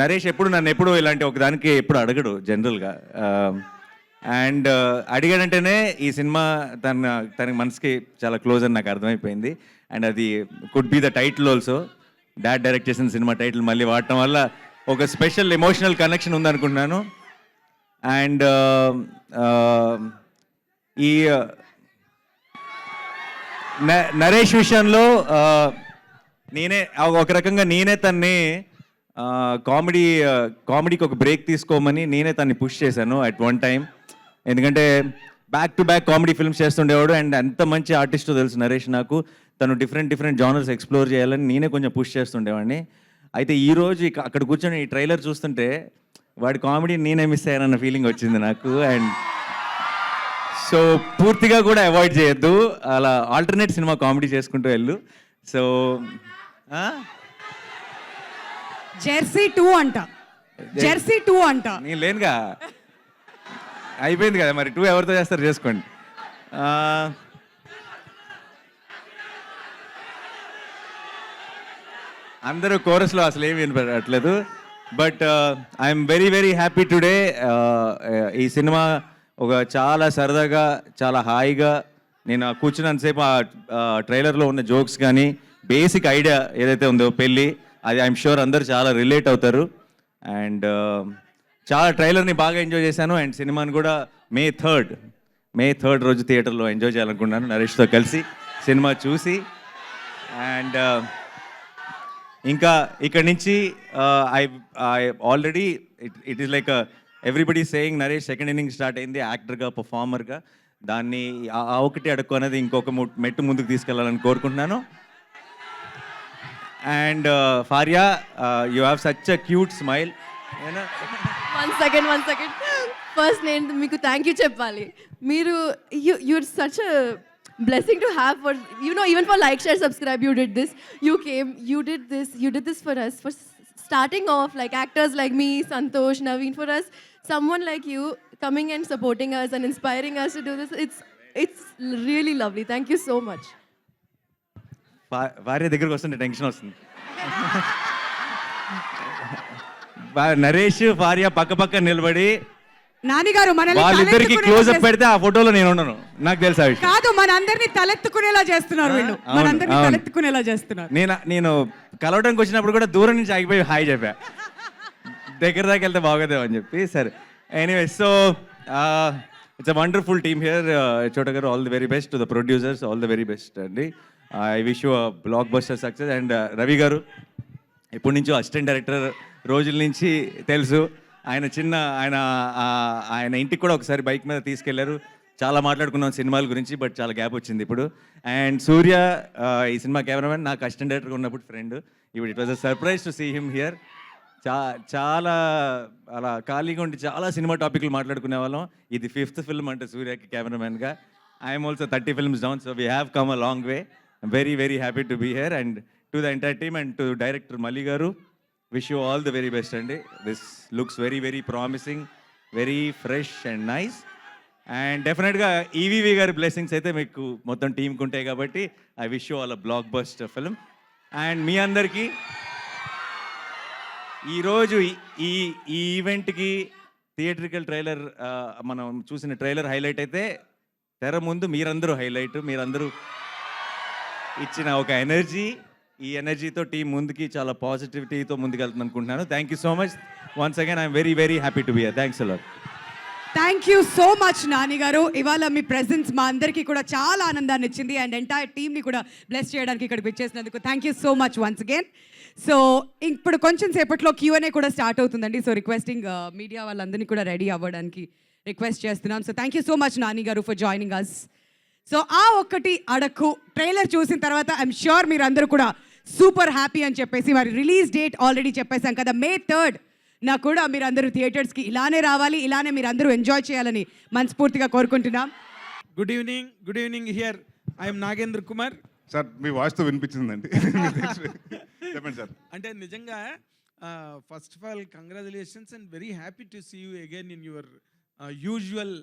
నరేష్ నన్ను ఎప్పుడు ఇలాంటి ఒకదానికి ఎప్పుడు అడగడు జనరల్గా. అండ్ అడిగాడంటేనే ఈ సినిమా తనకి మనసుకి చాలా క్లోజ్ అని నాకు అర్థమైపోయింది. అండ్ అది could be the title also. Dad direct చేసిన సినిమా టైటిల్ మళ్ళీ వాడటం వల్ల ఒక స్పెషల్ ఎమోషనల్ కనెక్షన్ ఉందనుకుంటున్నాను. అండ్ ఈ నరేష్ విషయంలో నేనే ఒక రకంగా తన్ని కామెడీకి ఒక బ్రేక్ తీసుకోమని నేనే తన్ని పుష్ చేశాను అట్ వన్ టైం. ఎందుకంటే back to back comedy films చేస్తుండేవాడు. అండ్ ఎంత మంచి ఆర్టిస్టో తెలుసు నరేష్ నాకు. తను డిఫరెంట్ జానర్స్ ఎక్స్ప్లోర్ చేయాలని నేనే కొంచెం పుష్ చేస్తుండేవాడిని. అయితే ఈరోజు అక్కడ కూర్చొని ఈ ట్రైలర్ చూస్తుంటే వాడి కామెడీ నేనే మిస్ అయ్యానన్న ఫీలింగ్ వచ్చింది నాకు. అండ్ సో పూర్తిగా కూడా అవాయిడ్ చేయొద్దు, అలా ఆల్టర్నేట్ సినిమా కామెడీ చేసుకుంటూ వెళ్ళు. సో జెర్సీ 2 అంట, జెర్సీ 2 అంట. నేను లేనుగా, అయిపోయింది కదా మరి. 2 ఎవరితో చేస్తారు చేసుకోండి. అందరూ కోరస్లో అసలు ఏమి వినపడట్లేదు. But I'm very happy today. ఈ సినిమా ఒక చాలా సరదాగా, చాలా హాయిగా నేను కూర్చున్నంతసేపు ఆ ట్రైలర్లో ఉన్న జోక్స్ కానీ బేసిక్ ఐడియా ఏదైతే ఉందో పెళ్ళి, అది ఐఎమ్ షూర్ అందరూ చాలా రిలేట్ అవుతారు. అండ్ చాలా ట్రైలర్ని బాగా ఎంజాయ్ చేశాను. అండ్ సినిమాని కూడా మే 3rd రోజు థియేటర్లో ఎంజాయ్ చేయాలనుకున్నాను నరేష్తో కలిసి సినిమా చూసి. అండ్ ఇంకా ఇక్కడి నుంచి I already it is like everybody saying Naresh second inning start అయింది యాక్టర్గా, పర్ఫార్మర్గా. దాన్ని ఆ ఒకటి అడుక్కు అనేది ఇంకొక మెట్టు ముందుకు తీసుకెళ్ళాలని కోరుకుంటున్నాను. And Faria, you have such a cute smile. One second first నేను మీకు థ్యాంక్ యూ చెప్పాలి. మీరు you're such a blessing to have for, you know, even for like, share, subscribe, you did this, you did this for us, for starting off, like actors like me, Santosh, Naveen, for us, someone like you coming and supporting us and inspiring us to do this, it's really lovely. Thank you so much. భార్య దగ్గరకు వస్తుంటే tension వస్తుంది. నరేష్ భార్య పక్క నిలబడి నానిగారు వాళ్ళిద్దరికి close up పెడితే ఆ ఫోటోలో నేను ఉండను, నాకు తెలుసా విషయం. కాదు, మనందరినీ తలెత్తుకునేలా చేస్తున్నారు వీళ్ళు, మనందరినీ తలెత్తుకునేలా చేస్తున్నారు. నేను కలవడానికి వచ్చినప్పుడు కూడా దూరం నుంచి ఆగిపోయి హాయ్ చెప్పా, దగ్గర దాకా వెళ్తే బాగోదేమో అని చెప్పి. సరే, anyway, so it's a wonderful team here. Chota garu, all the very best. To the producers, all the very best అండి. I wish you a blockbuster success. And Ravi garu ఎప్పటి నుంచో అసిస్టెంట్ డైరెక్టర్ రోజుల నుంచి తెలుసు. ఆయన ఇంటికి కూడా ఒకసారి బైక్ మీద తీసుకెళ్లారు. చాలా మాట్లాడుకున్నాం సినిమాల గురించి, బట్ చాలా గ్యాప్ వచ్చింది ఇప్పుడు. అండ్ సూర్య, ఈ సినిమా కెమెరామెన్, నాకు అసిస్టెంట్ డైరెక్టర్గా ఉన్నప్పుడు ఫ్రెండ్. ఇప్పుడు it was a surprise to see him here. చాలా అలా ఖాళీగా ఉండి చాలా సినిమా టాపిక్లు మాట్లాడుకునే వాళ్ళం. ఇది 5th ఫిల్మ్ అంటే సూర్యకి కెమెరామెన్గా. I'm also 30 films down, so we have come a long way. Very happy to be here. And to the entire team and to director Malli garu, wish you all the very best అండి. This looks very promising, very fresh and nice. And డెఫినెట్గా ఈవీవి గారి blessings అయితే మీకు మొత్తం టీంకి ఉంటాయి కాబట్టి I wish you all a blockbuster film. And మీ అందరికీ ఈరోజు ఈ ఈవెంట్కి థియేట్రికల్ ట్రైలర్, మనం చూసిన ట్రైలర్ హైలైట్ అయితే, తెర ముందు మీరందరూ హైలైట్. మీరందరూ ఇచ్చిన ఒక ఎనర్జీ, ఈ ఎనర్జీతో టీం ముందుకి చాలా పాజిటివిటీతో ముందుకెళ్తుంది అనుకుంటున్నాను. Thank you so much once again. I'm very happy to be here. Thanks a lot. Thank you so much Nani గారు. ఇవాళ మీ ప్రెజెన్స్ మా అందరికీ కూడా చాలా ఆనందాన్ని ఇచ్చింది. అండ్ ఎంటైర్ టీమ్ని కూడా బ్లెస్ చేయడానికి ఇక్కడికి వచ్చేసినందుకు thank you so much once again. So ఇప్పుడు కొంచెం సేపట్లో Q&A కూడా స్టార్ట్ అవుతుందండి. సో రిక్వెస్టింగ్ మీడియా వాళ్ళందరినీ కూడా రెడీ అవ్వడానికి రిక్వెస్ట్ చేస్తున్నాం. So thank you so much Nani గారు ఫర్ జాయినింగ్ అస్. సో ఆ ఒక్కటి అడక్కు ట్రైలర్ చూసిన తర్వాత ఐఎమ్ ష్యూర్ మీరు అందరూ కూడా సూపర్ హ్యాపీ అని చెప్పేసి, మరి రిలీజ్ డేట్ ఆల్రెడీ చెప్పేసాం కదా, May 3rd నాకు కూడా మీరందరూ థియేటర్స్కి ఇలానే రావాలి, ఇలానే మీరందరూ ఎంజాయ్ చేయాలని మనస్ఫూర్తిగా కోరుకుంటున్నాం. Good evening here I'm Nagendra Kumar. Sir మీ వాయిస్తో వినిపించిందండి. చెప్పండి సార్. అంటే నిజంగా first of all congratulations and very happy to see you again in your usual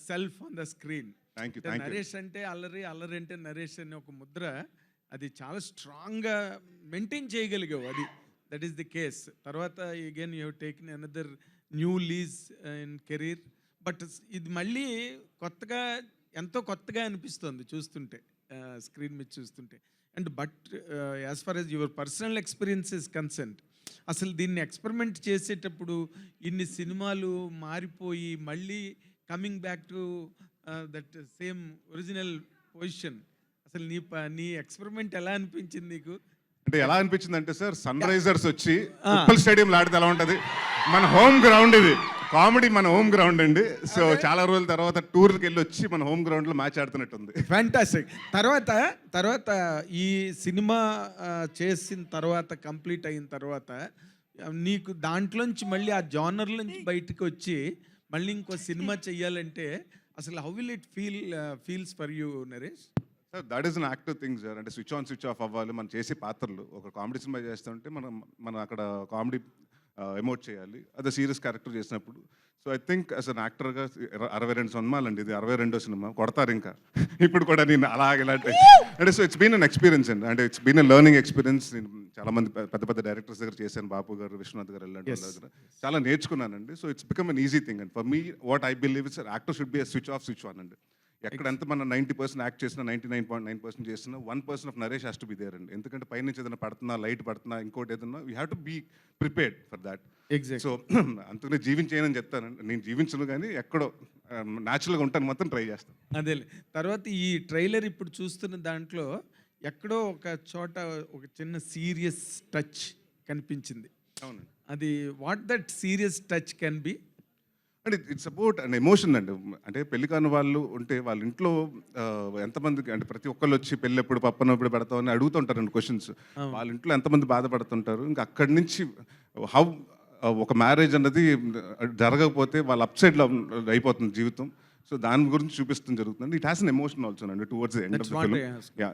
self on the screen. Thank you. Naresh అంటే అల్లరి, అల్లరి అంటే నరేష్ అనే ఒక ముద్ర అది చాలా స్ట్రాంగ్గా మెయింటైన్ చేయగలిగావు. అది దట్ ఈస్ ది కేస్. తర్వాత again you have taken another new lease in career. But ఇది మళ్ళీ కొత్తగా, ఎంతో కొత్తగా అనిపిస్తుంది చూస్తుంటే, స్క్రీన్ మీద చూస్తుంటే. And but as far as your personal experience is concern, అసలు దీన్ని ఎక్స్పెరిమెంట్ చేసేటప్పుడు ఇన్ని సినిమాలు మారిపోయి మళ్ళీ coming back to that same original position, అసలు నీ ఎక్స్పెరిమెంట్ ఎలా అనిపించింది నీకు? అంటే ఎలా అనిపించింది అంటే సార్, సన్ రైజర్స్ వచ్చి ఉప్పల్ స్టేడియంలో ఆడితే ఎలా ఉంటుంది? మన హోమ్ గ్రౌండ్ ఇది, కామెడీ మన హోమ్ గ్రౌండ్ అండి. సో చాలా రోజుల తర్వాత టూర్కి వెళ్ళి వచ్చి మన హోమ్ గ్రౌండ్లో మ్యాచ్ ఆడుతున్నట్టుంది. ఫ్యాంటాస్టిక్. తర్వాత ఈ సినిమా చేసిన తర్వాత, కంప్లీట్ అయిన తర్వాత నీకు దాంట్లోంచి మళ్ళీ ఆ జానర్లోంచి బయటకు వచ్చి మళ్ళీ ఇంకో సినిమా చెయ్యాలంటే అసలు how will it feels for you Naresh? Sir that is an active thing sir. అంటే స్విచ్ ఆన్ స్విచ్ ఆఫ్ అవ్వాలి. మనం చేసే పాత్రలు, ఒక కామెడీ సినిమా చేస్తుంటే మనం అక్కడ కామెడీ ఎమోట్ చేయాలి. అదే సీరియస్ క్యారెక్టర్ చేసినప్పుడు. So I think as an యాక్టర్గా 62 సినిమాలండి, ఇది 62వ సినిమా. కొడతారు ఇంకా ఇప్పుడు కూడా నేను అలాగేలాంటి. అంటే so it's been an experience అండి. అంటే it's been a learning experience. నేను చాలా మంది పెద్ద పెద్ద డైరెక్టర్స్ దగ్గర చేశాను, బాపు గారు, విశ్వనాథ్ గారు, ఇలాంటి వాళ్ళ దగ్గర చాలా నేర్చుకున్నానండి. So it's become an easy thing and for me what I believe it's actor should be a switch off switch on అండి. ఎక్కడ ఎంత మనం 90% యాక్ట్ చేసినా, 99.9% చేసినా 1% of Naresh has to be there అండి. ఎందుకంటే పైనుంచి ఏదైనా పడుతున్నా, లైట్ పడుతున్నా, ఇంకోటి ఏదన్నా, we have to be prepared for that. Exact. So అంతకునే జీవించేయని చెప్తానండి. నేను జీవించను కానీ ఎక్కడో న్యాచురల్గా ఉంటాను, మొత్తం ట్రై చేస్తాను. అదేలే. తర్వాత ఈ ట్రైలర్ ఇప్పుడు చూస్తున్న దాంట్లో ఎక్కడో ఒక చోట ఒక చిన్న సీరియస్ టచ్ కనిపించింది. అవునండి. అది what that serious touch can be? అంటే ఇట్స్ అబౌట్ అండ్ ఎమోషన్ అండి. అంటే పెళ్లి కాని వాళ్ళు ఉంటే వాళ్ళ ఇంట్లో ఎంతమందికి, అంటే ప్రతి ఒక్కళ్ళు వచ్చి పెళ్ళి ఎప్పుడు, పప్పను ఎప్పుడు పెడతామని అడుగుతుంటారండి క్వశ్చన్స్. వాళ్ళ ఇంట్లో ఎంతమంది బాధపడుతుంటారు. ఇంకా అక్కడి నుంచి హౌ ఒక మ్యారేజ్ అన్నది జరగకపోతే వాళ్ళ అప్సైడ్లో అయిపోతుంది జీవితం. సో దాని గురించి చూపిస్తుంది జరుగుతుంది. It has an emotion also అండి towards the end of the film.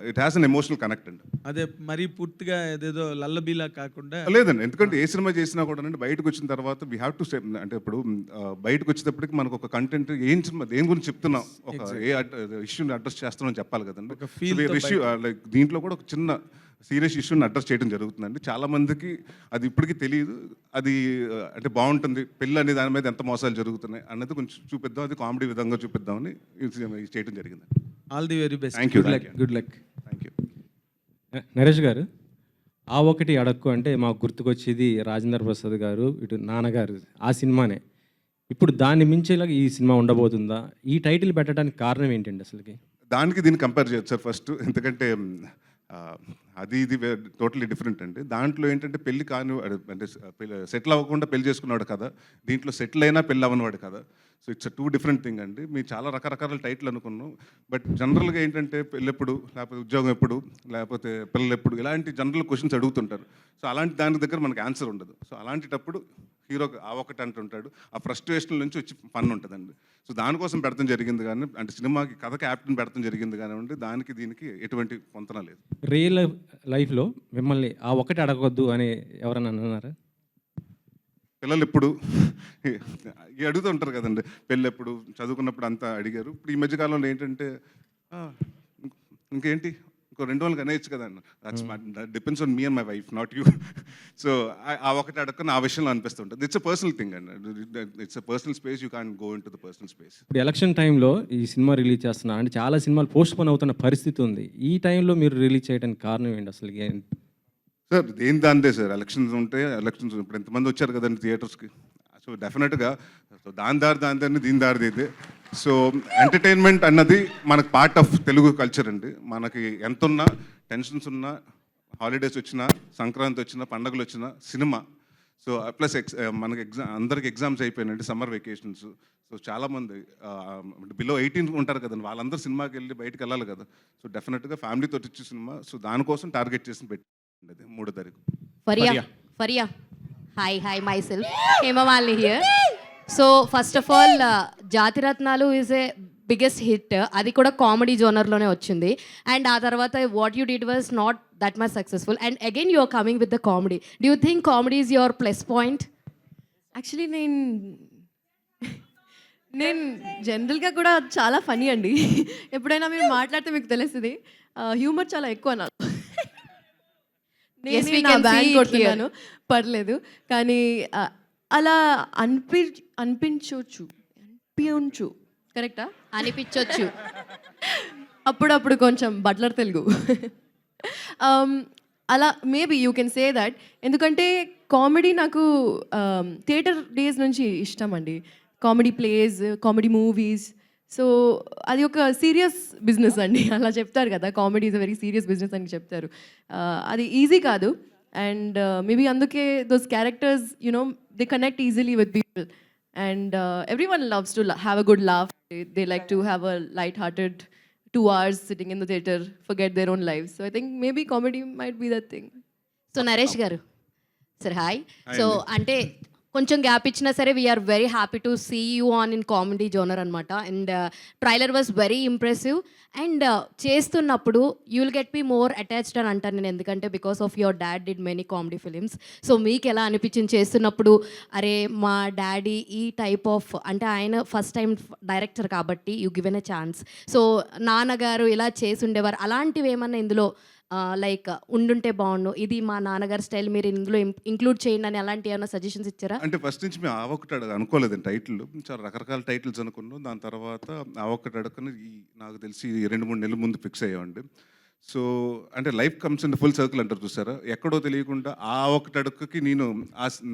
It has an emotional connect అండి. అదే మరీ పూర్తిగా ఏదేదో లల్లబీలా కాకుండా లేదండి. ఎందుకంటే ఏ సినిమా చేసినా కూడా అండి బయటకు వచ్చిన తర్వాత వీ హ్యావ్ టు స్టే. అంటే ఇప్పుడు బయటకు వచ్చేటప్పటికి మనకు ఒక కంటెంట్, ఏం సినిమా దేని గురించి చెప్తున్నాం, ఒక ఏ ఇష్యూని అడ్రస్ చేస్తున్నాం చెప్పాలి కదండి. ఇష్యూ లైక్ దీంట్లో కూడా ఒక చిన్న సీరియస్ ఇష్యూని అడ్రస్ చేయడం జరుగుతుందండి. చాలా మందికి అది ఇప్పటికీ తెలియదు. అది అంటే బాగుంటుంది, పెళ్ళి అనే దాని మీద ఎంత మోసాలు జరుగుతున్నాయి అన్నది కొంచెం చూపిద్దాం, అది కామెడీ విధంగా చూపిద్దామని చేయడం జరిగింది. All the very best. Thank you. Good luck. Thank you. Naresh గారు, ఆ ఒకటి అడక్కు అంటే మాకు గుర్తుకొచ్చేది రాజేంద్ర ప్రసాద్ గారు, ఇటు నాన్నగారు, ఆ సినిమానే. ఇప్పుడు దాన్ని మించేలాగా ఈ సినిమా ఉండబోతుందా? ఈ టైటిల్ పెట్టడానికి కారణం ఏంటండి అసలుకి? దానికి దీన్ని కంపేర్ చేయొచ్చు సార్ ఫస్ట్. ఎందుకంటే అది ఇది టోటలీ డిఫరెంట్ అండి. దాంట్లో ఏంటంటే పెళ్లి కాని, అంటే సెటిల్ అవ్వకుండా పెళ్లి చేసుకున్నాడు కదా, దీంట్లో సెటిల్ అయినా పెళ్ళి అవ్వనివాడు కదా. సో ఇట్స్ 2 డిఫరెంట్ థింగ్ అండి. మీరు చాలా రకరకాల టైటిల్ అనుకున్నాం. బట్ జనరల్గా ఏంటంటే పెళ్ళి ఎప్పుడు, లేకపోతే ఉద్యోగం ఎప్పుడు, లేకపోతే పిల్లలు ఎప్పుడు, ఇలాంటి జనరల్ క్వశ్చన్స్ అడుగుతుంటారు. సో అలాంటి దాని దగ్గర మనకు ఆన్సర్ ఉండదు. సో అలాంటిటప్పుడు హీరో ఆ ఒకటి అంటుంటాడు, ఆ ఫ్రస్ట్రేషన్ నుంచి వచ్చి ఫన్ ఉంటుందండి. సో దానికోసం పెడతాం జరిగింది కానీ, అంటే సినిమాకి కథ క్యాప్టెన్ పెడతాం జరిగింది కానివ్వండి, దానికి దీనికి ఎటువంటి పొంతన లేదు. రియల్ లైఫ్లో మిమ్మల్ని ఆ ఒకటి అడగొద్దు అని ఎవరన్నా అన్నారా? పిల్లలు ఎప్పుడు అడుగుతూ ఉంటారు కదండి, పెళ్ళి ఎప్పుడు, చదువుకున్నప్పుడు అంతా అడిగారు. ఇప్పుడు ఈ మధ్యకాలంలో ఏంటంటే ఇంకేంటి, ఇంకో 2 రోజులు కనేయచ్చు కదా అన్న. That depends on me and my wife, not you. So ఆ ఒకటి అడగని ఆ విషయంలో అనిపిస్తుంటుంది. ఇట్స్ అ పర్సనల్ థింగ్ అండి. It's a personal space, you can go in to the personal space. ఇప్పుడు ఎలక్షన్ టైంలో ఈ సినిమా రిలీజ్ చేస్తున్నారు అంటే చాలా సినిమాలు పోస్ట్ పోన్ అవుతున్న పరిస్థితి ఉంది. ఈ టైంలో మీరు రిలీజ్ చేయడానికి కారణం ఏంటి అసలు? సార్ దేని దాందే సార్, ఎలక్షన్స్ ఉంటే ఎలక్షన్స్, ఇప్పుడు ఎంతమంది వచ్చారు కదండి థియేటర్స్కి. సో డెఫినెట్గా సో దాని దారిని దీని దారిది ఇదే. సో ఎంటర్టైన్మెంట్ అన్నది మనకు పార్ట్ ఆఫ్ తెలుగు కల్చర్ అండి. మనకి ఎంతున్నా, టెన్షన్స్ ఉన్నా, హాలిడేస్ వచ్చినా, సంక్రాంతి వచ్చినా, పండుగలు వచ్చినా సినిమా. సో ప్లస్ మనకి అందరికి ఎగ్జామ్స్ అయిపోయినాయండి, సమ్మర్ వెకేషన్స్. సో చాలామంది బిలో 18 ఉంటారు కదండి, వాళ్ళందరూ సినిమాకి వెళ్ళి బయటకు వెళ్ళాలి కదా. సో డెఫినెట్గా ఫ్యామిలీతో వచ్చే సినిమా. సో దానికోసం టార్గెట్ చేసి పెట్టింది 3వ తారీఖు. Faria hi myself Hemamalini here. So first of all Jathi Ratnalu is a biggest hit. అది కూడా కామెడీ జోనర్లోనే వచ్చింది. అండ్ ఆ తర్వాత what you did was not that much successful. And again you are coming with the comedy. Do you think comedy is your plus point? Actually నేను జనరల్గా కూడా చాలా ఫనీ అండి. ఎప్పుడైనా మీరు మాట్లాడితే మీకు తెలుస్తుంది. హ్యూమర్ చాలా ఎక్కువ నాకు. Yes, we నేను can see బ్యాండ్ it కొడుతున్నాను, పర్లేదు. కానీ అలా అనిపించవచ్చు కరెక్టా? అనిపించవచ్చు. అప్పుడప్పుడు కొంచెం బట్లర్ తెలుగు. అలా maybe you can say that. ఎందుకంటే కామెడీ నాకు థియేటర్ డేస్ నుంచి ఇష్టం అండి. Comedy place, comedy movies. So అది ఒక సీరియస్ బిజినెస్ అండి. అలా చెప్తారు కదా, comedy is a very serious business అని చెప్తారు. అది ఈజీ కాదు. అండ్ మేబీ అందుకే those characters you know they connect easily with people. And everyone loves to have a good laugh. They like to have a light-hearted 2 hours sitting in the theater, forget their own lives. So I think maybe comedy might be that thing. So Naresh garu sir hi. So అంటే కొంచెం gap ఇచ్చినా సరే we're very happy to see you on in comedy genre అనమాట. And trailer was very impressive. And చేస్తున్నప్పుడు you will get me more attached అని అంటాను నేను, ఎందుకంటే because of your dad did many comedy films. So మీకు ఎలా అనిపించింది చేస్తున్నప్పుడు? అరే మా డాడీ ఈ టైప్ ఆఫ్, అంటే ఆయన ఫస్ట్ టైం డైరెక్టర్ కాబట్టి you given a chance. So నాన్నగారు ఇలా చేసి ఉండేవారు, అలాంటివి ఏమన్నా ఇందులో లైక్ ఉండుంటే బాగుండు, ఇది మా నాన్నగారి స్టైల్ మీరు ఇందులో ఇంక్లూడ్ చేయండి అని అలాంటి ఏమైనా సజెషన్స్ ఇచ్చారా? అంటే ఫస్ట్ నుంచి మేము ఆ ఒక్కటి అనుకోలేదు టైటిల్. చాలా రకరకాల టైటిల్స్ అనుకున్నాం. దాని తర్వాత ఆ ఒక్కటి అడుగుని నాకు తెలిసి 2-3 నెలల ముందు ఫిక్స్ అయ్యామండి. సో అంటే life comes in full circle అంటారు చూసారా, ఎక్కడో తెలియకుండా ఆ ఒక్కటి అడుగుకి నేను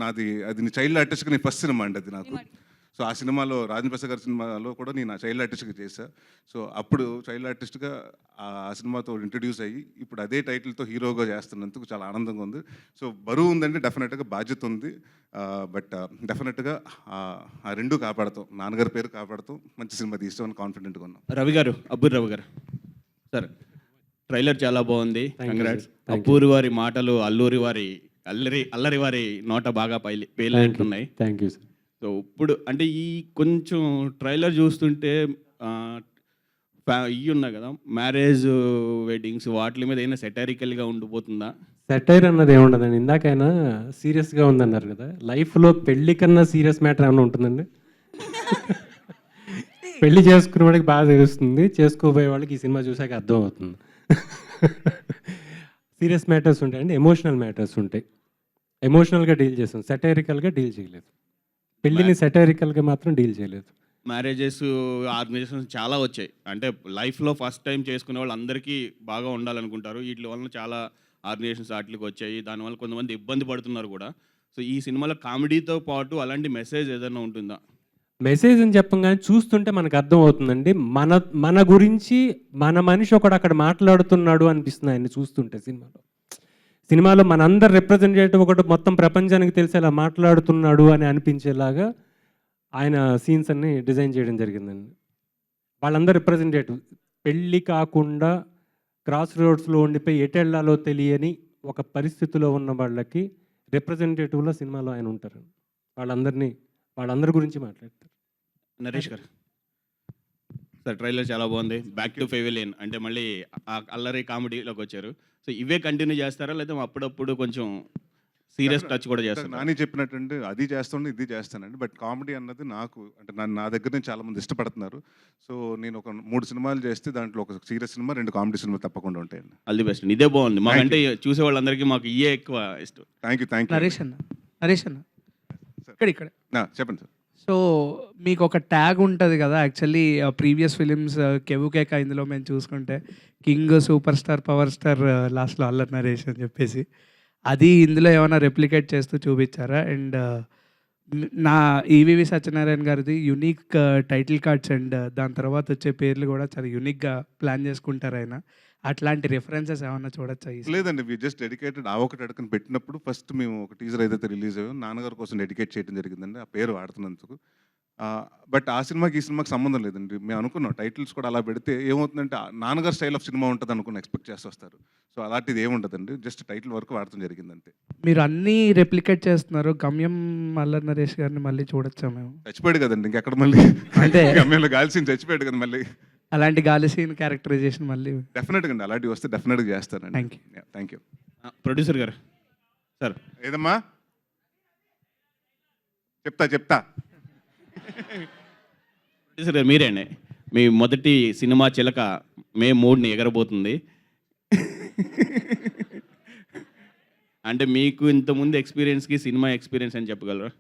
అది చైల్డ్ ఆర్టిస్ట్గా నేను ఫస్ట్ సినిమా అండి అది నాకు. సో ఆ సినిమాలో రాజేంద్ర ప్రసాద్ గారి సినిమాలో కూడా నేను ఆ చైల్డ్ ఆర్టిస్ట్గా చేశాను. సో అప్పుడు చైల్డ్ ఆర్టిస్ట్గా ఆ సినిమాతో ఇంట్రడ్యూస్ అయ్యి ఇప్పుడు అదే టైటిల్తో హీరోగా చేస్తున్నందుకు చాలా ఆనందంగా ఉంది. సో బరువు ఉందండి, డెఫినెట్గా బాధ్యత ఉంది. బట్ డెఫినెట్గా ఆ రెండు కాపాడుతాం, నాన్నగారి పేరు కాపాడుతాం, మంచి సినిమా తీస్తామని కాన్ఫిడెంట్గా ఉన్నాం. రవి గారు, అబ్బూరి రవి గారు సార్, ట్రైలర్ చాలా బాగుంది, కంగ్రాట్స్. అబ్బూరి వారి మాటలు అల్లరి వారి నోట బాగా పేలినట్టున్నాయి. Thank you sir. సో ఇప్పుడు అంటే ఈ కొంచెం ట్రైలర్ చూస్తుంటే ఇవి ఉన్నాయి కదా, మ్యారేజ్ వెడ్డింగ్స్, వాటి మీద ఏమైనా సెటారికల్గా ఉండిపోతుందా? సెటైర్ అన్నది ఏముండదండి. ఇందాకైనా సీరియస్గా ఉందన్నారు కదా, లైఫ్లో పెళ్లి కన్నా సీరియస్ మ్యాటర్ ఏమైనా ఉంటుందండి? పెళ్లి చేసుకునే వాడికి బాగా తెలుస్తుంది, చేసుకోబోయే వాళ్ళకి ఈ సినిమా చూసాక అర్థం అవుతుంది. సీరియస్ మ్యాటర్స్ ఉంటాయండి, ఎమోషనల్ మ్యాటర్స్ ఉంటాయి. ఎమోషనల్గా డీల్ చేస్తాం, సెటైరికల్గా డీల్ చేయలేదు. పెళ్ళిని సెటైరికల్గా మాత్రం డీల్ చేయలేదు. మ్యారేజెస్ ఆర్గనైజేషన్స్ చాలా వచ్చాయి. అంటే లైఫ్లో ఫస్ట్ టైం చేసుకునే వాళ్ళు అందరికీ బాగా ఉండాలనుకుంటారు. వీటి వల్ల చాలా ఆర్గనైజేషన్స్ వాటికి వచ్చాయి, దానివల్ల కొంతమంది ఇబ్బంది పడుతున్నారు కూడా. సో ఈ సినిమాలో కామెడీతో పాటు అలాంటి మెసేజ్ ఏదైనా ఉంటుందా? మెసేజ్ అని చెప్పగానే చూస్తుంటే మనకు అర్థం అవుతుందండి. మన గురించి మన మనిషి ఒకడు అక్కడ మాట్లాడుతున్నాడు అనిపిస్తుంది ఆయన్ని చూస్తుంటే. సినిమాలో మనందరు రిప్రజెంటేటివ్ ఒకటి మొత్తం ప్రపంచానికి తెలిసేలా మాట్లాడుతున్నాడు అని అనిపించేలాగా ఆయన సీన్స్ అన్ని డిజైన్ చేయడం జరిగిందండి. వాళ్ళందరూ రిప్రజెంటేటివ్, పెళ్ళి కాకుండా క్రాస్ రోడ్స్లో ఉండిపోయి ఎటెళ్లాలో తెలియని ఒక పరిస్థితిలో ఉన్న వాళ్ళకి రిప్రజెంటేటివ్లో సినిమాలో ఆయన ఉంటారు. వాళ్ళందరి గురించి మాట్లాడతారు. నరేష్ గారు సార్, ట్రైలర్ చాలా బాగుంది. బ్యాక్ టు ఫెవిలియన్ అంటే మళ్ళీ అల్లరి కామెడీలోకి వచ్చారు. సో ఇవే కంటిన్యూ చేస్తారా, లేదా అప్పుడప్పుడు కొంచెం సీరియస్ టచ్ కూడా చేస్తారు? నాని చెప్పినట్టు అది చేస్తాను, ఇది చేస్తానండి. బట్ కామెడీ అన్నది నాకు అంటే నా దగ్గర నుంచి చాలామంది ఇష్టపడుతున్నారు. సో నేను ఒక 3 సినిమాలు చేస్తే దాంట్లో ఒక సీరియస్ సినిమా, 2 కామెడీ సినిమా తప్పకుండా ఉంటాయండి. All the best. ఇదే బాగుంది మాకంటే, చూసే వాళ్ళందరికీ మాకు ఇయే ఎక్కువ ఇష్టం. Thank you. నరేష్ అన్న ఇక్కడ చెప్పండి సార్. సో మీకు ఒక ట్యాగ్ ఉంటుంది కదా, యాక్చువల్లీ ప్రీవియస్ ఫిలిమ్స్ కెవుకేక ఇందులో మేము చూసుకుంటే king, super star, power star, లాస్ట్లో అల్లరి నరేష్ అని చెప్పేసి, అది ఇందులో ఏమైనా రెప్లికేట్ చేస్తూ చూపించారా? అండ్ నా ఈవీవి సత్యనారాయణ గారిది యునిక్ టైటిల్ కార్డ్స్ అండ్ దాని తర్వాత వచ్చే పేర్లు కూడా చాలా యూనిక్గా ప్లాన్ చేసుకుంటారు ఆయన. అట్లాంటి రెఫరెన్సెస్ ఏమన్నా చూడొచ్చా? లేదండి, వి జస్ట్ డెడికేటెడ్. ఆ ఒకటి అడుగుని పెట్టినప్పుడు ఫస్ట్ మేము ఒక టీజర్ ఏదైతే రిలీజ్ అయ్యో నాన్నగారి కోసం డెడికేట్ చేయడం జరిగిందండి. ఆ పేరు వాడుతున్నందుకు బట్ ఆ సినిమాకి ఈ సినిమాకి సంబంధం లేదండి. మేము అనుకున్నాం టైటిల్స్ కూడా అలా పెడితే ఏమవుతుందంటే నాన్నగారు స్టైల్ ఆఫ్ సినిమా ఉంటుంది అనుకుని ఎక్స్పెక్ట్ చేసి వస్తారు. సో అలాంటిది ఏముండదండి, జస్ట్ టైటిల్ వరకు వాడటం జరిగింది అంతే. మీరు అన్నీ రెప్లికేట్ చేస్తున్నారు. గమ్యం అల్లరి నరేష్ గారిని మళ్ళీ చూడొచ్చా మేము? చచ్చిపోయాడు కదండి, ఇంకెక్కడ మళ్ళీ అంటే గమ్యంలో గాల్సిన చచ్చిపోయాడు కదా మళ్ళీ. అలాంటి గాలి సీన్ క్యారెక్టరైజేషన్ మళ్ళీ డెఫినెట్గా అండి, అలాంటివి వస్తే డెఫినెట్గా చేస్తానండి. Thank thank you. ప్రొడ్యూసర్ గారు సార్, ఏదమ్మా చెప్తా ప్రొడ్యూసర్ గారు మీరే అండి. మీ మొదటి సినిమా చిలక మే 3ని ఎగరబోతుంది. అంటే మీకు ఇంతకుముందు ఎక్స్పీరియన్స్కి సినిమా ఎక్స్పీరియన్స్ అని చెప్పగలరా?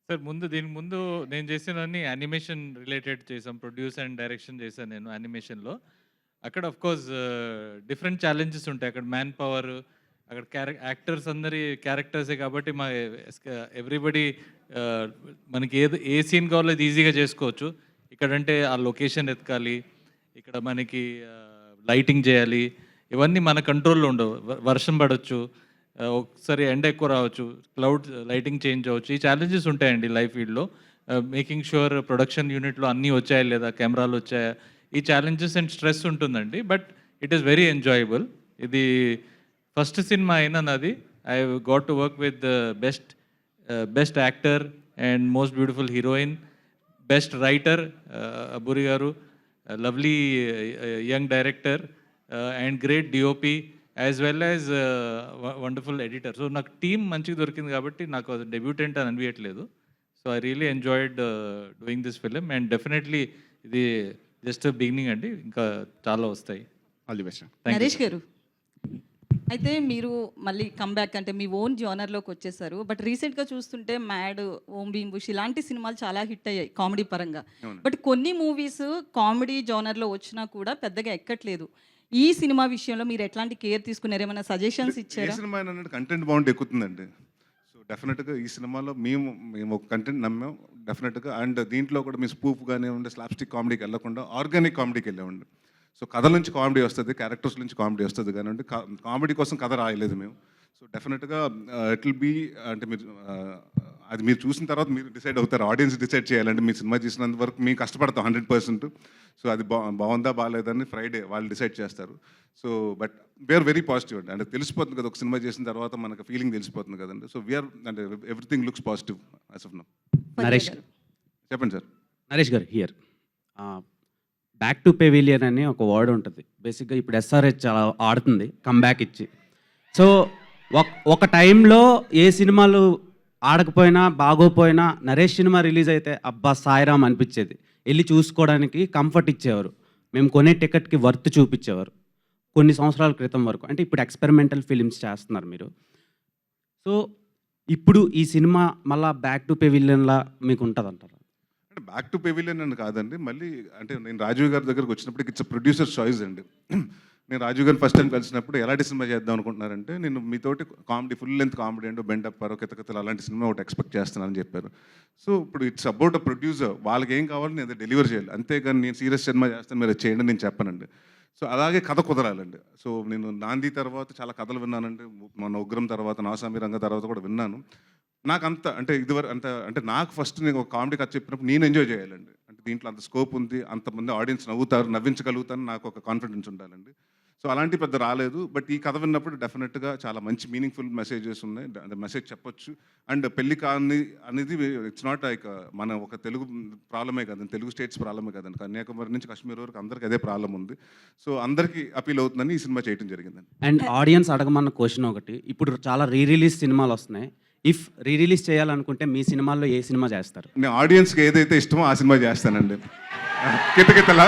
సార్ దీని ముందు నేను చేసినవన్నీ యానిమేషన్ రిలేటెడ్ చేసాం, ప్రొడ్యూస్ అండ్ డైరెక్షన్ చేశాను నేను యానిమేషన్లో. అక్కడ ఆఫ్ కోర్స్ డిఫరెంట్ ఛాలెంజెస్ ఉంటాయి. అక్కడ మ్యాన్ పవర్, అక్కడ యాక్టర్స్ అందరి క్యారెక్టర్సే కాబట్టి మా ఎవ్రీబడి మనకి ఏ సీన్ కావాలో అది ఈజీగా చేసుకోవచ్చు. ఇక్కడంటే ఆ లొకేషన్ ఎతకాలి, ఇక్కడ మనకి లైటింగ్ చేయాలి, ఇవన్నీ మన కంట్రోల్లో ఉండవు. వర్షం పడవచ్చు, ఒకసారి ఎండ ఎక్కువ రావచ్చు, క్లౌడ్ లైటింగ్ చేంజ్ అవ్వచ్చు. ఈ ఛాలెంజెస్ ఉంటాయండి లైఫ్ ఫీల్డ్లో. మేకింగ్ షూర్ ప్రొడక్షన్ యూనిట్లో అన్నీ వచ్చాయా లేదా, కెమెరాలు వచ్చాయా, ఈ ఛాలెంజెస్ అండ్ స్ట్రెస్ ఉంటుందండి. But it is very enjoyable. ఇది ఫస్ట్ సినిమా అయినా నాది. I got to work with best actor and most beautiful heroine, best writer Abburi garu, lovely young director and great DOP as well as wonderful editor. So నాకు team మంచిగా దొరికింది కాబట్టి నాకు అది debutante అని అనిపించట్లేదు. So I really enjoyed doing this film and definitely ఇది just beginning అండి, ఇంకా చాలా వస్తాయి. All the best. నరేష్ గారు, అయితే మీరు మళ్ళీ కమ్బ్యాక్ అంటే మీ ఓన్ జోనర్లోకి వచ్చేసారు. బట్ రీసెంట్గా చూస్తుంటే మ్యాడ్, ఓం భీమ్ బుష్ ఇలాంటి సినిమాలు చాలా హిట్ అయ్యాయి కామెడీ పరంగా. బట్ కొన్ని మూవీస్ కామెడీ జోనర్లో వచ్చినా కూడా పెద్దగా ఎక్కట్లేదు. ఈ సినిమా విషయంలో మీరు ఎట్లాంటి కేర్ తీసుకున్నారు, ఏమైనా సజెషన్స్ ఇచ్చారా? ఈ సినిమా ఏంటంటే కంటెంట్ బాగుంటే ఎక్కుతుందండి. సో డెఫినెట్గా ఈ సినిమాలో మేము ఒక కంటెంట్ నమ్మాం డెఫినెట్గా. అండ్ దీంట్లో కూడా మీ స్పూఫ్ కానివ్వండి, స్లాప్స్టిక్ కామెడీకి వెళ్ళకుండా ఆర్గానిక్ కామెడీకి వెళ్ళామండి. సో కథల నుంచి కామెడీ వస్తుంది, క్యారెక్టర్స్ నుంచి కామెడీ వస్తుంది కానివ్వండి. కామెడీ కోసం కథ రాయలేదు మేము. సో డెఫినెట్గా ఇట్ విల్ బీ అంటే మీరు అది మీరు చూసిన తర్వాత మీరు డిసైడ్ అవుతారు, ఆడియన్స్ డిసైడ్ చేయాలంటే. మీ సినిమా చూసినంత వరకు మేము కష్టపడతాం 100%. సో అది బాగుందా బాగాలేదని ఫ్రైడే వాళ్ళు డిసైడ్ చేస్తారు. So but we're very positive అండి. అంటే తెలిసిపోతుంది కదా, ఒక సినిమా చేసిన తర్వాత మనకు ఫీలింగ్ తెలిసిపోతుంది కదండి. సో వీఆర్ అంటే everything looks positive as of now. Naresh చెప్పండి సార్. నరేష్ గారు హియర్, బ్యాక్ టు పెవిలియన్ అని ఒక వర్డ్ ఉంటుంది. బేసిక్గా ఇప్పుడు ఎస్ఆర్హెచ్ చాలా ఆడుతుంది కమ్బ్యాక్ ఇచ్చి. సో ఒక టైంలో ఏ సినిమాలు ఆడకపోయినా బాగోపోయినా నరేష్ సినిమా రిలీజ్ అయితే అబ్బా సాయిరామ్ అనిపించేది. వెళ్ళి చూసుకోవడానికి కంఫర్ట్ ఇచ్చేవారు. మేము కొనే టికెట్కి వర్త్ చూపించేవారు కొన్ని సంవత్సరాల క్రితం వరకు. అంటే ఇప్పుడు ఎక్స్పెరిమెంటల్ ఫిలిమ్స్ చేస్తున్నారు మీరు. సో ఇప్పుడు ఈ సినిమా మళ్ళీ బ్యాక్ టు పెవిలియన్లా మీకు ఉంటుంది అంటారు? అంటే బ్యాక్ టు పెవిలియన్ అని కాదండి, మళ్ళీ అంటే నేను రాజీవ్ గారి దగ్గరకు వచ్చినప్పుడు ఇట్స్ ప్రొడ్యూసర్ చాయిస్ అండి. నేను రాజీవ్ గారిని ఫస్ట్ టైం కలిసినప్పుడు ఎలాంటి సినిమా చేద్దాం అనుకుంటున్నారంటే, నేను మీతోటి కామెడీ ఫుల్ లెంత్ కామెడీ అంటూ బెండప్పారో కితకితలు అలాంటి సినిమా ఒకటి ఎక్స్పెక్ట్ చేస్తున్నానని చెప్పారు. సో ఇప్పుడు ఇట్స్ అబౌట్ అ ప్రొడ్యూసర్, వాళ్ళకి ఏం కావాలో నేను డెలివర్ చేయాలి, అంతేగాని నేను సీరియస్ సినిమా చేస్తాను మీరు చేయండి నేను చెప్పానండి. సో అలాగే కథ కుదరాలండి. సో నేను నాంది తర్వాత చాలా కథలు విన్నానండి, మన ఉగ్రం తర్వాత, నాసామి రంగ తర్వాత కూడా విన్నాను. నాకు అంత అంటే ఇదివరకు అంటే నాకు ఫస్ట్ నేను ఒక కామెడీ కథ చెప్పినప్పుడు నేను ఎంజాయ్ చేయాలండి. అంటే దీంట్లో అంత స్కోప్ ఉంది, అంతమంది ఆడియన్స్ నవ్వుతారు, నవ్వించగలుగుతాను, నాకు ఒక కాన్ఫిడెన్స్ ఉండాలండి. సో అలాంటి పెద్ద రాలేదు. బట్ ఈ కథ విన్నప్పుడు డెఫినెట్గా చాలా మంచి మీనింగ్ఫుల్ మెసేజెస్ ఉన్నాయి, అంటే మెసేజ్ చెప్పొచ్చు. అండ్ పెళ్లి కాని అనేది ఇట్స్ నాట్ లైక్ మన ఒక తెలుగు ప్రాబ్లమే కదండి, తెలుగు స్టేట్స్ ప్రాబ్లమే కదండి, కన్యాకుమారి నుంచి కాశ్మీర్ వరకు అందరికీ అదే ప్రాబ్లం ఉంది. సో అందరికీ అపీల్ అవుతుందని ఈ సినిమా చేయడం జరిగిందండి. అండ్ ఆడియన్స్ అడగమన్న క్వశ్చన్ ఒకటి, ఇప్పుడు చాలా రిలీజ్ సినిమాలు వస్తున్నాయి. ఇఫ్ రిలీజ్ చేయాలనుకుంటే మీ సినిమాల్లో ఏ సినిమా చేస్తారు? నేను ఆడియన్స్కి ఏదైతే ఇష్టమో ఆ సినిమా చేస్తానండి. కితకితల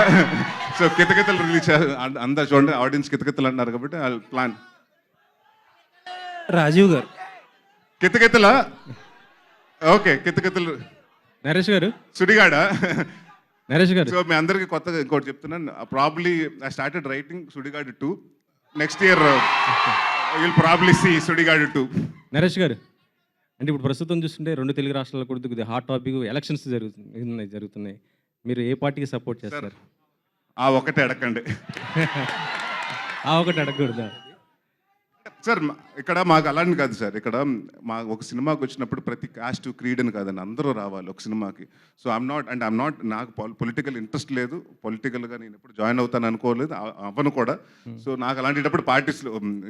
సో కితకితలు రిలీజ్ అందరు చూడండి, ఆడియన్స్ కితకితలు అంటున్నారు కాబట్టి ప్లాన్. రాజీవ్ గారు, కితకితల ఓకే, కితకితలు నరేష్ గారు, సుడిగాడ. నరేష్ గారు. సో మీ అందరికీ కొత్తగా ఇంకోటి చెప్తున్నాను, probably I started writing Sudigadu 2. Next year will probably see Sudigadu 2. Naresh garu, అంటే ఇప్పుడు ప్రస్తుతం చూస్తుంటే 2 తెలుగు రాష్ట్రాల కూడా కొద్దిగా హాట్ టాపిక్ ఎలక్షన్స్ జరుగుతున్నాయి. మీరు ఏ పార్టీకి సపోర్ట్ చేస్తారు? ఆ ఒకటే అడగండి. ఆ ఒకటి అడగకూడదా? సార్ ఇక్కడ మాకు అలాంటి కాదు సార్. ఇక్కడ మా ఒక సినిమాకి వచ్చినప్పుడు ప్రతి కాస్ట్ క్రీడ్ అని కాదండి, అందరూ రావాలి ఒక సినిమాకి. సో ఐఎమ్ నాట్ నాకు పొలిటికల్ ఇంట్రెస్ట్ లేదు, పొలిటికల్గా నేను ఎప్పుడు జాయిన్ అవుతాను అనుకోలేదు, అవ్వను కూడా. సో నాకు అలాంటిటప్పుడు పార్టీస్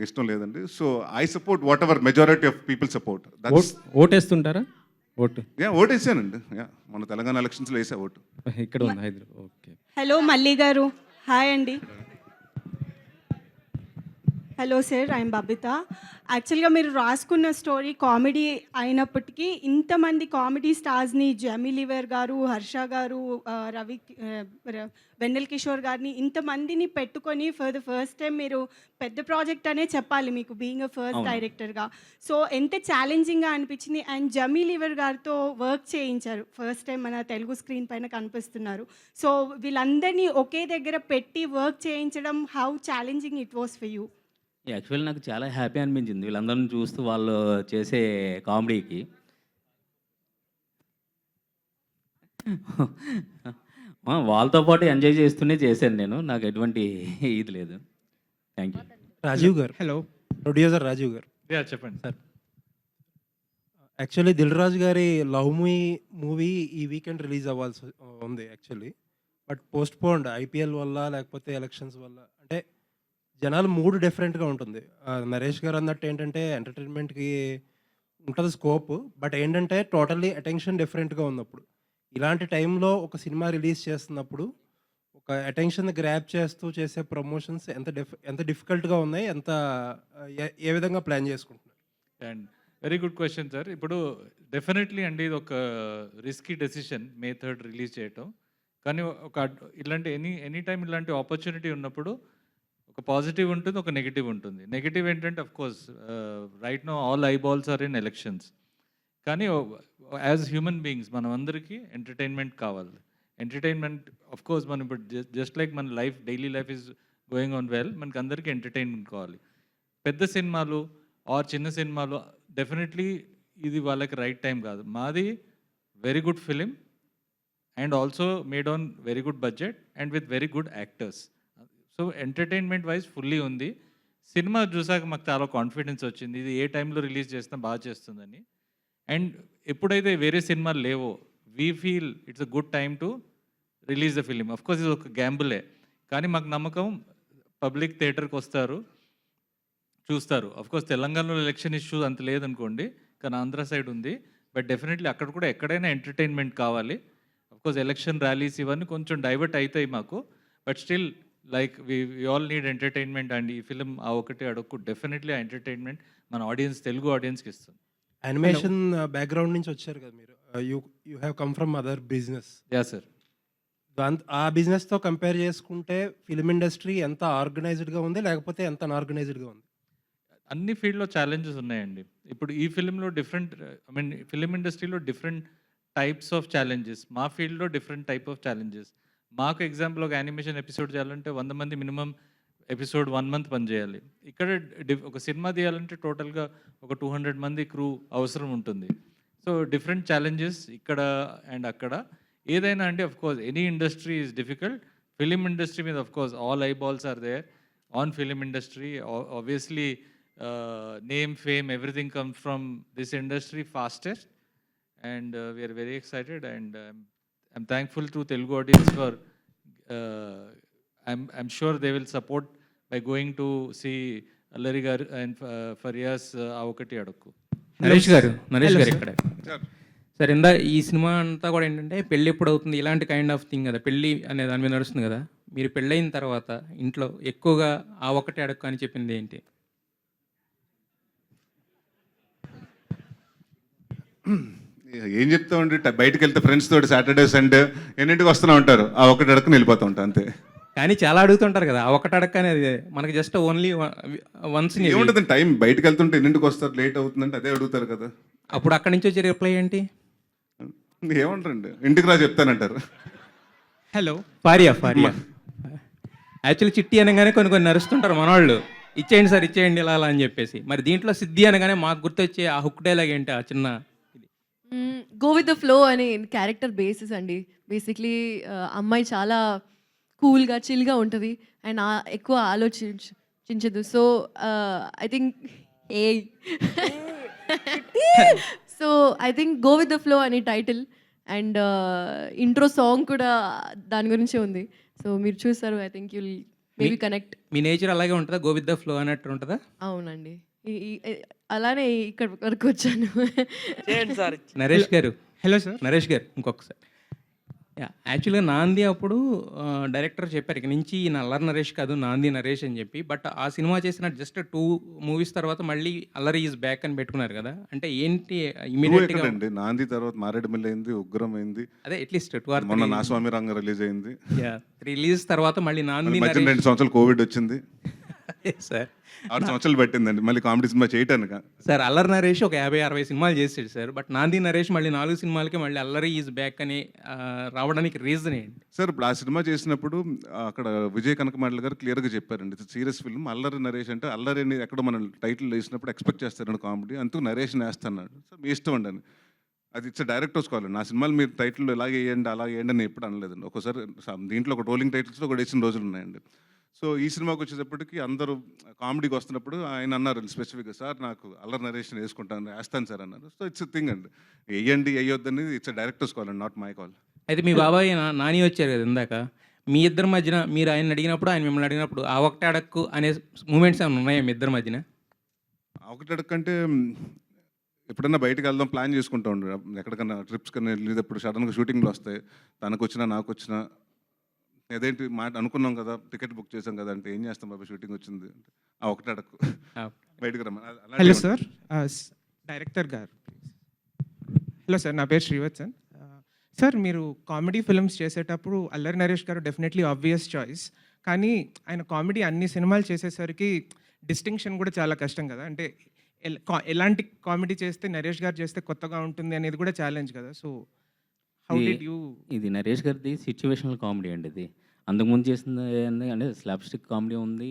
ఇష్టం లేదండి. So I support whatever majority of people support. ఓటేస్తుంటారా? ఓటేసానండి. మన తెలంగాణ ఎలక్షన్స్లో వేసా ఓటు. ఇక్కడ ఉంది హైదరాబాద్. ఓకే. హలో మల్లి గారు, హాయ్ అండి. Hello sir, I'm Babita. యాక్చువల్గా మీరు రాసుకున్న స్టోరీ కామెడీ అయినప్పటికీ ఇంతమంది కామెడీ స్టార్స్ని, జెమీ లివర్ గారు, హర్ష గారు, వెన్నెల్ కిషోర్ గారిని, ఇంతమందిని పెట్టుకొని ఫర్ ద ఫస్ట్ టైం మీరు పెద్ద ప్రాజెక్ట్ అనే చెప్పాలి మీకు, బీయింగ్ అ ఫస్ట్ డైరెక్టర్గా. సో ఎంత ఛాలెంజింగ్గా అనిపించింది. అండ్ జెమీ లివర్ గారితో వర్క్ చేయించారు, ఫస్ట్ టైం మన తెలుగు స్క్రీన్ పైన కనిపిస్తున్నారు. సో వీళ్ళందరినీ ఒకే దగ్గర పెట్టి వర్క్ చేయించడం, how challenging it was for you? Actually నాకు చాలా హ్యాపీ అనిపించింది వీళ్ళందరిని చూస్తూ వాళ్ళు చేసే కామెడీకి. వాళ్ళతో పాటు ఎంజాయ్ చేస్తూనే చేశాను నేను, నాకు ఎటువంటి ఇది లేదు. Thank you. రాజీవ్ గారు, హలో. ప్రొడ్యూసర్ రాజీవ్ గారు. చెప్పండి సార్, యాక్చువల్లీ దిల్ రాజు గారి లవ్ మూవీ ఈ వీకెండ్ రిలీజ్ అవ్వాల్సి ఉంది యాక్చువల్లీ, బట్ పోస్ట్ పోన్డ్ ఐపీఎల్ వల్ల లేకపోతే ఎలక్షన్స్ వల్ల. అంటే జనాలు మూడు డిఫరెంట్గా ఉంటుంది. నరేష్ గారు అన్నట్టు ఏంటంటే ఎంటర్టైన్మెంట్కి ఉంటుంది స్కోప్, బట్ ఏంటంటే టోటల్లీ అటెన్షన్ డిఫరెంట్గా ఉన్నప్పుడు, ఇలాంటి టైంలో ఒక సినిమా రిలీజ్ చేస్తున్నప్పుడు ఒక అటెన్షన్ గ్రాప్ చేస్తూ చేసే ప్రమోషన్స్ ఎంత డిఫికల్ట్గా ఉన్నాయి, ఏ విధంగా ప్లాన్ చేసుకుంటున్నారు? And very good question sir. ఇప్పుడు డెఫినెట్లీ అండి ఇది ఒక risky decision May 3rd release చేయటం. కానీ ఒక ఇలాంటి ఎనీ టైం ఇలాంటి ఆపర్చునిటీ ఉన్నప్పుడు ఒక పాజిటివ్ ఉంటుంది, ఒక నెగిటివ్ ఉంటుంది. నెగిటివ్ ఏంటంటే of course right now all eyeballs are in elections. కానీ యాజ్ హ్యూమన్ బీయింగ్స్ మనం అందరికీ ఎంటర్టైన్మెంట్ కావాలి. ఎంటర్టైన్మెంట్ అఫ్ కోర్స్ మనం ఇప్పుడు జస్ట్ లైక్ మన life, daily life is going on well, మనకి అందరికీ ఎంటర్టైన్మెంట్ కావాలి. పెద్ద సినిమాలు ఆర్ చిన్న సినిమాలు డెఫినెట్లీ ఇది వాళ్ళకి రైట్ టైం కాదు. మాది very good film and also made on very good budget and with very good actors. So entertainment wise fully ఉంది. సినిమా చూసాక మాకు చాలా కాన్ఫిడెన్స్ వచ్చింది, ఇది ఏ టైంలో రిలీజ్ చేసినా బాగా చేస్తుందని. అండ్ ఎప్పుడైతే వేరే సినిమాలు లేవో we feel it's a good time to release the film. Of course ఇది ఒక గ్యాంబులే, కానీ మాకు నమ్మకం పబ్లిక్ థియేటర్కి వస్తారు, చూస్తారు. అఫ్కోర్స్ తెలంగాణలో ఎలక్షన్ ఇష్యూ అంత లేదనుకోండి, కానీ ఆంధ్ర సైడ్ ఉంది. బట్ డెఫినెట్లీ అక్కడ కూడా ఎక్కడైనా ఎంటర్టైన్మెంట్ కావాలి. అఫ్కోర్స్ ఎలక్షన్ ర్యాలీస్ ఇవన్నీ కొంచెం డైవర్ట్ అవుతాయి మాకు, but still like we all need entertainment. And ఈ ఫిలిం ఆ ఒకటి అడుక్కు డెఫినెట్లీ ఆ ఎంటర్టైన్మెంట్ మన ఆడియన్స్, తెలుగు ఆడియన్స్కి ఇస్తుంది. యానిమేషన్ బ్యాక్గ్రౌండ్ నుంచి వచ్చారు కదా మీరు, you have come from other business. Yeah sir. ఆ బిజినెస్తో కంపేర్ చేసుకుంటే ఫిలిం ఇండస్ట్రీ ఎంత ఆర్గనైజ్డ్గా ఉంది, లేకపోతే ఎంత అన్ఆర్గనైజ్డ్గా ఉంది? అన్ని ఫీల్డ్లో ఛాలెంజెస్ ఉన్నాయండి. ఇప్పుడు ఈ ఫిలింలో డిఫరెంట్, ఫిలిం ఇండస్ట్రీలో డిఫరెంట్ టైప్స్ ఆఫ్ ఛాలెంజెస్, మా ఫీల్డ్లో డిఫరెంట్ టైప్ ఆఫ్ ఛాలెంజెస్. మాకు ఎగ్జాంపుల్ ఒక యానిమేషన్ ఎపిసోడ్ చేయాలంటే 100 మంది మినిమం ఎపిసోడ్ 1 month పనిచేయాలి. ఇక్కడ ఒక సినిమా తీయాలంటే టోటల్గా ఒక 200 మంది క్రూ అవసరం ఉంటుంది. సో డిఫరెంట్ ఛాలెంజెస్ ఇక్కడ అండ్ అక్కడ. ఏదైనా అంటే of course any industry is difficult. Film industry మీద of course all eyeballs are there on film industry. Obviously name, fame, everything comes from this industry fastest. And we're very excited and I'm thankful to Telugu audience for, I'm sure they will support by going to see Allari garu and Faryas Avokati Adukku. Naresh గారు ఇక్కడ sir, ఈ cinema అంతా కూడా ఏంటంటే పెళ్ళి ఎప్పుడు అవుతుంది ఇలాంటి కైండ్ ఆఫ్ థింగ్ కదా, పెళ్ళి అనే దాని మీద నడుస్తుంది కదా. మీరు పెళ్ళైన తర్వాత ఇంట్లో ఎక్కువగా ఆ ఒకటి అడక్కు అని చెప్పింది ఏంటి? ఏం చెప్తామండి, బయటకు వెళ్తే ఫ్రెండ్స్ తోటి సాటర్డే సండే ఎన్నింటికి వస్తూనే ఉంటారు, ఆ ఒకటి అడక్కుని వెళ్ళిపోతూ ఉంటాం అంతే. కానీ చాలా అడుగుతుంటారు కదా, ఆ ఒకటి అడక్క అనేది మనకి జస్ట్ ఓన్లీ వన్స్. ఏముంటుంది టైం, బయటకు వెళ్తుంటే ఎన్నింటికి వస్తారు, లేట్ అవుతుందంటే అదే అడుగుతారు కదా. అప్పుడు అక్కడి నుంచి వచ్చే రిప్లై ఏంటి? ఏమంటారండి, ఇంటికి రా చెప్తానంటారు. హలో, ఫారియా యాక్చువల్లీ చిట్టి అనగానే కొన్ని నరుస్తుంటారు మనవాళ్ళు, ఇచ్చేయండి సార్ ఇచ్చేయండి ఇలా అని చెప్పేసి. మరి దీంట్లో సిద్ధి అనగానే మాకు గుర్తొచ్చే ఆ హుక్ డైలాగ్ ఏంటి? ఆ చిన్న గో విత్ ద ఫ్లో అని క్యారెక్టర్ బేసిస్ అండి. బేసిక్లీ అమ్మాయి చాలా కూల్గా చిల్గా ఉంటుంది అండ్ ఎక్కువ చించదు. So I think a so I think go with the flow అని టైటిల్ అండ్ ఇంట్రో సాంగ్ కూడా దాని గురించే ఉంది. సో మీరు చూస్తారు, I think you'll maybe connect. మీ నేచర్ అలాగే ఉంటుందా, గో విత్ ద ఫ్లో అన్నట్టు ఉంటుందా? అవునండి, అలానే ఇక్కడ వరకు వచ్చాను. నరేష్ గారు, హలో సార్. నరేష్ గారు ఇంకొకసారి. యాక్చువల్గా నాంది అప్పుడు డైరెక్టర్ చెప్పారు ఇక నుంచి ఈయన అల్లరి నరేష్ కాదు నాంది నరేష్ అని చెప్పి. బట్ ఆ సినిమా చేసిన జస్ట్ 2 మూవీస్ తర్వాత మళ్ళీ అల్లరి ఈజ్ బ్యాక్ అని పెట్టుకున్నారు కదా, అంటే ఏంటి ఇమీడియట్గా? అండి నాంది తర్వాత మారేడుమిల్లి అయింది, ఉగ్రం అయింది, అదే అట్లీస్ట్ 2 or 3 మొన్న నా స్వామి రంగ రిలీజ్ అయింది. 3 రిలీజ్ తర్వాత మళ్ళీ నాంది మధ్య 2 సంవత్సరాలు కోవిడ్ వచ్చింది సార్. 6 సంవత్సరాలు పట్టిందండి మళ్ళీ కామెడీ సినిమా చేయటానికి. సార్ అల్లరి నరేష్ ఒక 50-60 సినిమాలు చేసాడు సార్. బట్ నాంది నరేష్ మళ్ళీ 4 సినిమాలకి మళ్ళీ అల్లరి ఈజ్ బ్యాక్ అని రావడానికి రీజన్ ఏంటి సార్? ఇప్పుడు ఆ సినిమా చేసినప్పుడు అక్కడ విజయ్ కనకమాడల గారు క్లియర్గా చెప్పారండి, సీరియస్ ఫిల్మ్. అల్లరి నరేష్ అంటే అల్లరి అని ఎక్కడ మనం టైటిల్ వేసినప్పుడు ఎక్స్పెక్ట్ చేస్తారండి కామెడీ, అందుకు నరేష్ వేస్తున్నాడు. సార్ మీ ఇష్టం అండి అని, అది ఇట్స్ డైరెక్టర్స్ కావాలి. నా సినిమాలు మీరు టైటిల్ ఇలాగే వేయండి అలాగే వేయండి అని ఎప్పుడు అనలేదండి. ఒక్కోసారి దీంట్లో ఒక రోలింగ్ టైటిల్స్లో కూడా వేసిన రోజులు ఉన్నాయండి. సో ఈ సినిమాకి వచ్చేటప్పటికి అందరూ కామెడీకి వస్తున్నప్పుడు ఆయన అన్నారు స్పెసిఫిక్గా, సార్ నాకు అల్లరి నరేషన్ వేసుకుంటాను వేస్తాను సార్ అన్నారు. సో ఇట్స్ థింగ్ అండి, వేయండి వేయొద్దు అనేది ఇట్స్ డైరెక్టర్స్ కాల్ అండి, నాట్ మై కాల్. అయితే మీ బాబాయ్ నాని వచ్చారు కదా ఇందాక, మీ ఇద్దరి మధ్యన మీరు ఆయన అడిగినప్పుడు ఆయన మిమ్మల్ని అడిగినప్పుడు ఆ ఒకటి అడక్కు అనే మూమెంట్స్ ఏమైనా ఉన్నాయా మీ ఇద్దరి మధ్యన? ఒకటి అడగంటే ఎప్పుడన్నా బయటకు వెళ్దాం ప్లాన్ చేసుకుంటూ ఉండే, ఎక్కడికన్నా ట్రిప్స్ కన్నా వెళ్ళేటప్పుడు సడన్గా షూటింగ్లు వస్తాయి, తనకు వచ్చినా నాకు వచ్చినా అదేంటి మాట అనుకున్నాం కదా, టికెట్ బుక్ చేసాం కదా అంటే ఏం చేస్తాం బాబా షూటింగ్ వచ్చింది ఆ ఒకటి అడక్కు బయటకు రమ్మని. హలో సార్, డైరెక్టర్ గారు. హలో సార్, నా పేరు శ్రీవత్సన్ సార్. మీరు కామెడీ ఫిల్మ్స్ చేసేటప్పుడు అల్లరి నరేష్ గారు డెఫినెట్లీ ఆబ్వియస్ చాయిస్, కానీ ఆయన కామెడీ అన్ని సినిమాలు చేసేసరికి డిస్టింక్షన్ కూడా చాలా కష్టం కదా. అంటే ఎలాంటి కామెడీ చేస్తే నరేష్ గారు చేస్తే కొత్తగా ఉంటుంది అనేది కూడా ఛాలెంజ్ కదా. So how did you? ఇది నరేష్ గారిది సిచ్యువేషనల్ కామెడీ అండి. ఇది అంతకుముందు చేసింది అంటే స్లాప్ స్టిక్ కామెడీ ఉంది,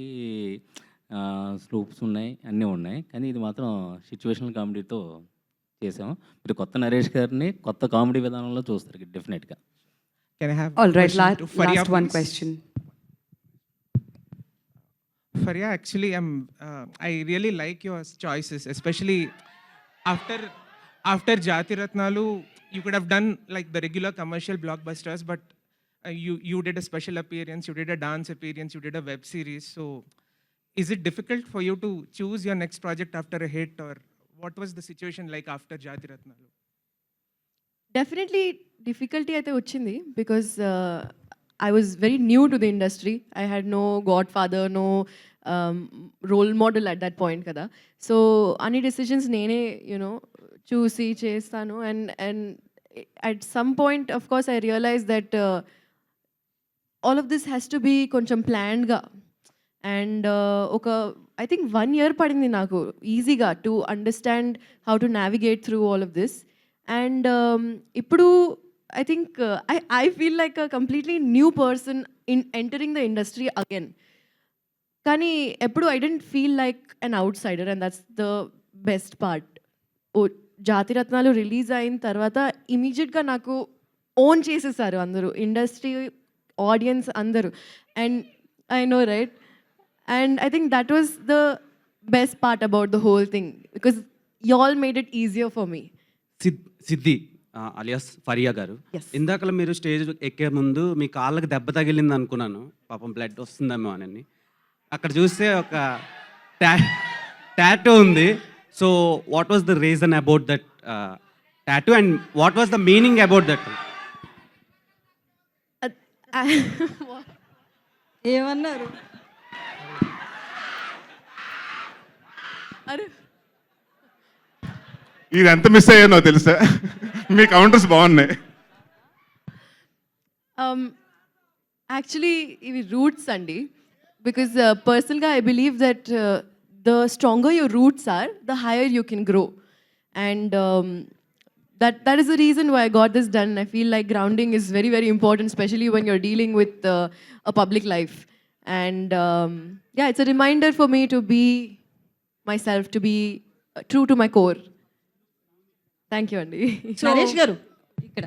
స్లూప్స్ ఉన్నాయి, అన్నీ ఉన్నాయి, కానీ ఇది మాత్రం సిచ్యువేషనల్ కామెడీతో చేసాం. మీరు కొత్త నరేష్ గారిని కొత్త కామెడీ విధానంలో చూస్తారు డెఫినెట్గా. Can I have All right, Faria, last one please? question. Faria, actually, I really like your choices, especially after Jati Ratnalu. You could have done like the regular commercial blockbusters, but you did a special appearance, you did a dance appearance, you did a web series. So, is it difficult for you to choose your next project after a hit, or what was the situation like after Jati Ratnalu? Definitely difficulty అయితే వచ్చింది because I was very new to the industry. I had no godfather, no role model at that point కదా. So అన్ని decisions నేనే you know చూసి చేస్తాను. And at some point of course I realise that all of this has to be కొంచెం ప్లాన్డ్గా. And ఒక I think 1 year పడింది నాకు ఈజీగా to understand how to navigate through all of this. And ఇప్పుడు I think I feel like a completely new person in entering the industry again. కానీ ఎప్పుడు I didn't feel like an outsider, and that's the best part. Jathi Ratnalu release అయిన తర్వాత ఇమీడియట్గా నాకు own చేసేసారు అందరూ, industry, audience అందరూ. And I know right, and I think that was the best part about the whole thing because you all made it easier for me. Siddhi alias Faria గారు, ఇందాకలా మీరు stage ఎక్కే ముందు మీ కాళ్ళకి దెబ్బ తగిలింది అనుకున్నాను, పాపం బ్లడ్ వస్తుందేమో అని. అక్కడ చూస్తే ఒక టాటూ ఉంది. So what was the reason about that tattoo and what was the meaning about that? ఏమన్నారు? అరే ఇది ఎంత మిస్ అయ్యానో తెలుసా, మీ కౌంటర్స్ బాగున్నాయి. యాక్చువల్లీ ఇవి రూట్స్ అండి. బికాజ్ పర్సనల్గా I believe that the stronger your roots are, the higher you can grow. And that is the reason why I got this done. I feel like grounding is very, very important, especially when you're dealing with a public life. And yeah, it's a reminder for me to be myself, to be true to my core. Thank you అండి. నరేష్ గారు ఇక్కడ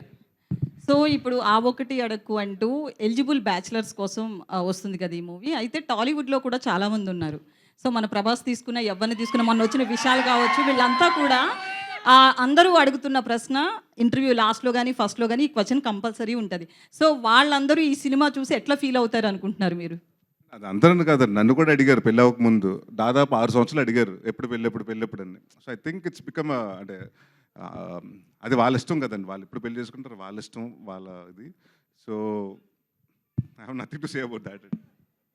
so ఇప్పుడు ఆ ఒకటి అడక్కు అంటూ eligible bachelors కోసం వస్తుంది కదా ఈ మూవీ. అయితే టాలీవుడ్లో కూడా చాలామంది ఉన్నారు. సో మన ప్రభాస్ తీసుకున్న, ఎవరిని తీసుకున్న, మొన్న వచ్చిన విశాల్ కావచ్చు, వీళ్ళంతా కూడా అందరూ అడుగుతున్న ప్రశ్న ఇంటర్వ్యూ లాస్ట్లో కానీ ఫస్ట్లో కానీ ఈ క్వశ్చన్ కంపల్సరీ ఉంటుంది. సో వాళ్ళందరూ ఈ సినిమా చూసి ఎట్లా ఫీల్ అవుతారు అనుకుంటున్నారు మీరు? అది అందరూ కాదండి, నన్ను కూడా అడిగారు పెళ్ళి అవ్వక ముందు. దాదాపు 6 సంవత్సరాలు అడిగారు ఎప్పుడు పెళ్ళెప్పుడు అని. So I think it's become అంటే అది వాళ్ళ ఇష్టం కదండి, వాళ్ళు ఎప్పుడు పెళ్లి చేసుకుంటారు వాళ్ళ ఇష్టం, వాళ్ళ ఇది. So I have nothing to say about that.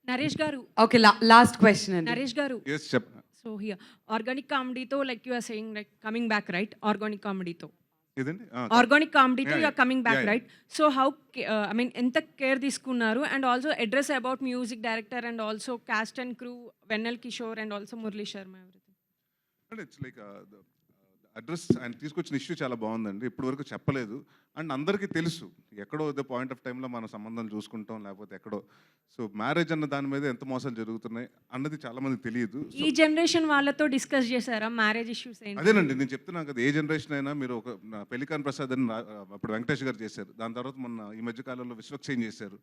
Naresh garu, okay, last question అండి. నరేష్ గారు, ఎస్ చెప్. సో హియర్ ఆర్గానిక్ కామెడీతో like you are saying like coming back right, organic కామెడీతో ఇదండి ఆర్గానిక్ కామెడీతో you are coming back yeah. Right. So how I mean ఎంత care తీసుకున్నారు, and also address about music director and also cast and crew, Vennela Kishore and also Murali Sharma, everything. అంటే it's like address ఆయన తీసుకొచ్చిన issue చాలా బాగుందండి, ఇప్పటి వరకు చెప్పలేదు. అండ్ అందరికీ తెలుసు ఎక్కడో ద పాయింట్ ఆఫ్ టైంలో మన సంబంధం చూసుకుంటాం, లేకపోతే ఎక్కడో. సో మ్యారేజ్ అన్న దాని మీద ఎంత మోసాలు జరుగుతున్నాయి అన్నది చాలా మందికి తెలియదు. ఈ జనరేషన్ వాళ్ళతో డిస్కస్ చేశారా మ్యారేజ్ ఇష్యూస్ ఏంటి? అదేనండి నేను చెప్తున్నాను కదా, ఏ జనరేషన్ అయినా మీరు ఒక పెళ్లికాన్ ప్రసాద్ అని అప్పుడు వెంకటేష్ గారు చేశారు, దాని తర్వాత మొన్న ఈ మధ్య కాలంలో విశ్వక్సేన్ చేశారు,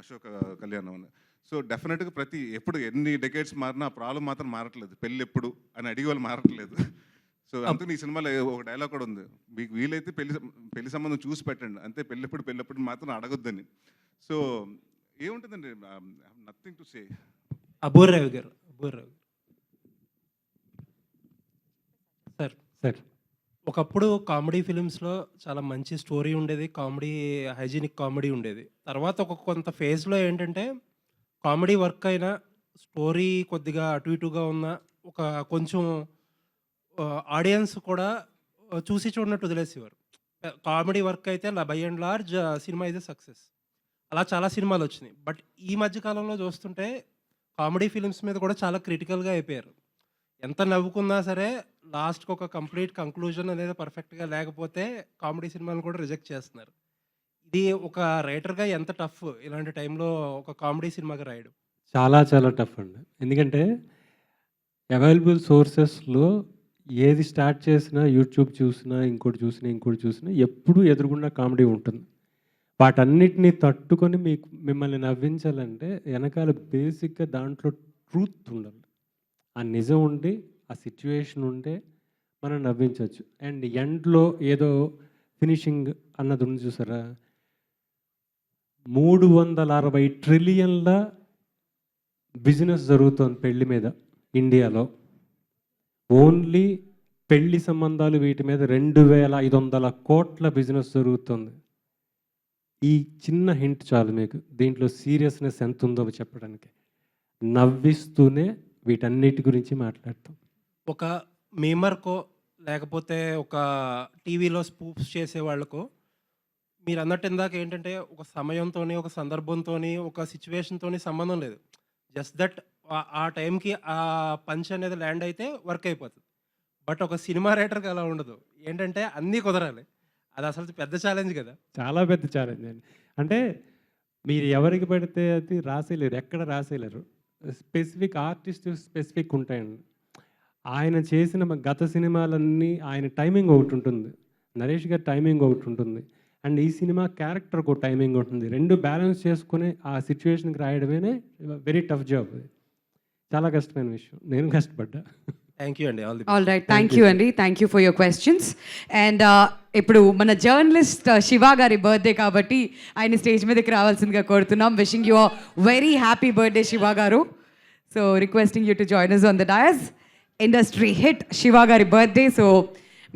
అశోక్ కళ్యాణం అని. సో డెఫినెట్గా ఎప్పుడు ఎన్ని డెకేడ్స్ మారినా ఆ ప్రాబ్లం మాత్రం మారట్లేదు, పెళ్ళి ఎప్పుడు అని అడిగే వాళ్ళు మారట్లేదు. సో అందుకని ఈ సినిమాలో ఒక డైలాగ్ కూడా ఉంది, మీకు వీలైతే పెళ్లి సంబంధం చూసి పెట్టండి, అంతే పెళ్ళెప్పుడు మాత్రం అడగొద్దని. సో ఏముంటుందండి, నథింగ్ టు సే. అబూర్రావు గారు, సార్ ఒకప్పుడు కామెడీ ఫిలిమ్స్లో చాలా మంచి స్టోరీ ఉండేది, కామెడీ హైజీనిక్ కామెడీ ఉండేది. తర్వాత కొంత ఫేజ్లో ఏంటంటే కామెడీ వర్క్ అయినా స్టోరీ కొద్దిగా అటు ఇటుగా ఉన్న ఒక కొంచెం ఆడియన్స్ కూడా చూసి చూడనట్టు వదిలేసేవారు. కామెడీ వర్క్ అయితే by and large cinema is a success. అలా చాలా సినిమాలు వచ్చినాయి. బట్ ఈ మధ్యకాలంలో చూస్తుంటే కామెడీ ఫిలిమ్స్ మీద కూడా చాలా క్రిటికల్గా అయిపోయారు. ఎంత నవ్వుకున్నా సరే లాస్ట్కి ఒక కంప్లీట్ కంక్లూజన్ అనేది పర్ఫెక్ట్గా లేకపోతే కామెడీ సినిమాలు కూడా రిజెక్ట్ చేస్తున్నారు. ఇది ఒక రైటర్గా ఎంత టఫ్ ఇలాంటి టైంలో ఒక కామెడీ సినిమాగా రాయడం? చాలా చాలా టఫ్ అండి. ఎందుకంటే అవైలబుల్ సోర్సెస్లో ఏది స్టార్ట్ చేసినా, యూట్యూబ్ చూసినా, ఇంకోటి చూసినా ఎప్పుడు ఎదురుగుండా కామెడీ ఉంటుంది. వాటన్నిటిని తట్టుకొని మిమ్మల్ని నవ్వించాలంటే వెనకాల బేసిక్గా దాంట్లో ట్రూత్ ఉండాలి, ఆ నిజం ఉండి, ఆ సిచ్యువేషన్ ఉంటే మనం నవ్వించవచ్చు. అండ్ ఎండ్లో ఏదో ఫినిషింగ్ అన్నది ఉంది చూసారా, 360 ట్రిలియన్ల బిజినెస్ జరుగుతుంది పెళ్లి మీద ఇండియాలో. ఓన్లీ పెళ్లి సంబంధాలు వీటి మీద 2500 కోట్ల బిజినెస్ జరుగుతుంది. ఈ చిన్న హింట్ చాలు మీకు దీంట్లో సీరియస్నెస్ ఎంత ఉందో చెప్పడానికి. నవ్విస్తూనే వీటన్నిటి గురించి మాట్లాడతాం. ఒక మీమర్కో లేకపోతే ఒక టీవీలో స్పూప్స్ చేసే వాళ్ళకో మీరు అన్నట్టు ఇందాక ఏంటంటే ఒక సమయంతో, ఒక సందర్భంతో, ఒక సిచ్యువేషన్తో సంబంధం లేదు. జస్ట్ దట్ ఆ టైంకి ఆ పంచ్ అనేది ల్యాండ్ అయితే వర్క్ అయిపోతుంది. బట్ ఒక సినిమా రైటర్కి అలా ఉండదు. ఏంటంటే అన్నీ కుదరాలి. అది అసలు పెద్ద ఛాలెంజ్ కదా. చాలా పెద్ద ఛాలెంజ్ అండి. అంటే మీరు ఎవరికి పడితే అది రాసేయలేరు, ఎక్కడ రాసేయలేరు. స్పెసిఫిక్ ఆర్టిస్ట్ స్పెసిఫిక్ ఉంటాయండి. ఆయన చేసిన గత సినిమాలన్నీ ఆయన టైమింగ్ ఒకటి ఉంటుంది, నరేష్ గారి టైమింగ్ ఒకటి ఉంటుంది, అండ్ ఈ సినిమా క్యారెక్టర్కి ఒక టైమింగ్ ఉంటుంది. రెండు బ్యాలెన్స్ చేసుకుని ఆ సిచ్యువేషన్కి రాయడమే వెరీ టఫ్ జాబ్. చాలా కష్టమైన విషయం, నేను కష్టపడ్డా. థ్యాంక్ యూ అండి. ఆల్ రైట్, థ్యాంక్ యూ అండి, thank you for your questions. And ఇప్పుడు మన జర్నలిస్ట్ శివ గారి బర్త్డే కాబట్టి ఆయన స్టేజ్ మీదకి రావాల్సిందిగా కోరుతున్నాం. Wishing you very happy birthday Shiva garu. So requesting you to join us on the dais. Industry hit Shiva గారి బర్త్డే. సో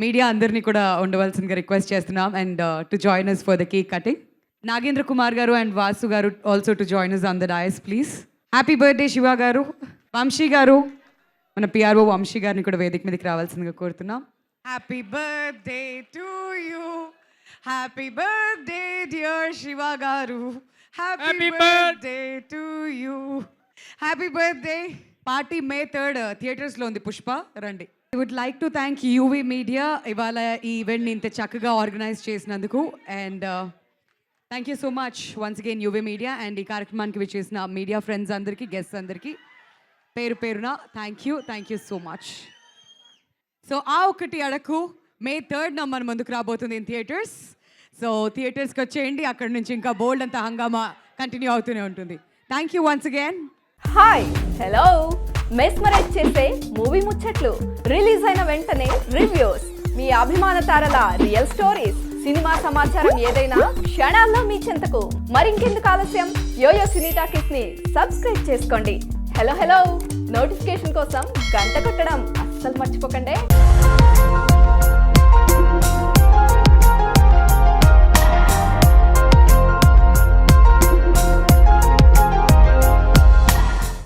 మీడియా అందరినీ కూడా ఉండవలసిందిగా రిక్వెస్ట్ చేస్తున్నాం and to join us for the cake cutting. Nagendra Kumar garu and Vasu garu also to join us on the dais please. Happy birthday Shiva garu. Vamsi గారు, మన PRO Vamsi గారిని కూడా వేదిక మీదకి రావాల్సిందిగా కోరుతున్నాం. Happy birthday to you, happy birthday dear Shiva garu, happy birthday to you, happy birthday. Party May 3rd థియేటర్స్లో ఉంది. పుష్ప రండి. I would like to thank UV media ఇవాళ ఈ ఈవెంట్ని ఇంత చక్కగా ఆర్గనైజ్ చేసినందుకు. And thank you so much once again UV media. And ఈ కార్యక్రమానికి విచ్చేసిన మీడియా ఫ్రెండ్స్ అందరికీ, గెస్ట్స్ అందరికీ పేరు పేరున thank you so much. So ఆ ఒకటి అడకు May 3rd మన ముందుకు రాబోతుంది ఇన్ థియేటర్స్. సో థియేటర్స్కి వచ్చేయండి, అక్కడ నుంచి ఇంకా బోల్డ్ అంత హంగామా కంటిన్యూ అవుతూనే ఉంటుంది. Thank you once again. Hi hello mesmerize చేసే మూవీ ముచ్చట్లు, రిలీజ్ అయిన వెంటనే రివ్యూస్, మీ అభిమాన తారల రియల్ స్టోరీస్, సినిమా సమాచారం ఏదైనా క్షణాల్లో మీ చెంతకు. మరింకెందుకు ఆలస్యం, యోయో సినీ టాకీస్ ని సబ్స్క్రైబ్ చేసుకోండి. హలో నోటిఫికేషన్ కోసం గంట కొట్టడం అస్సలు మర్చిపోకండి.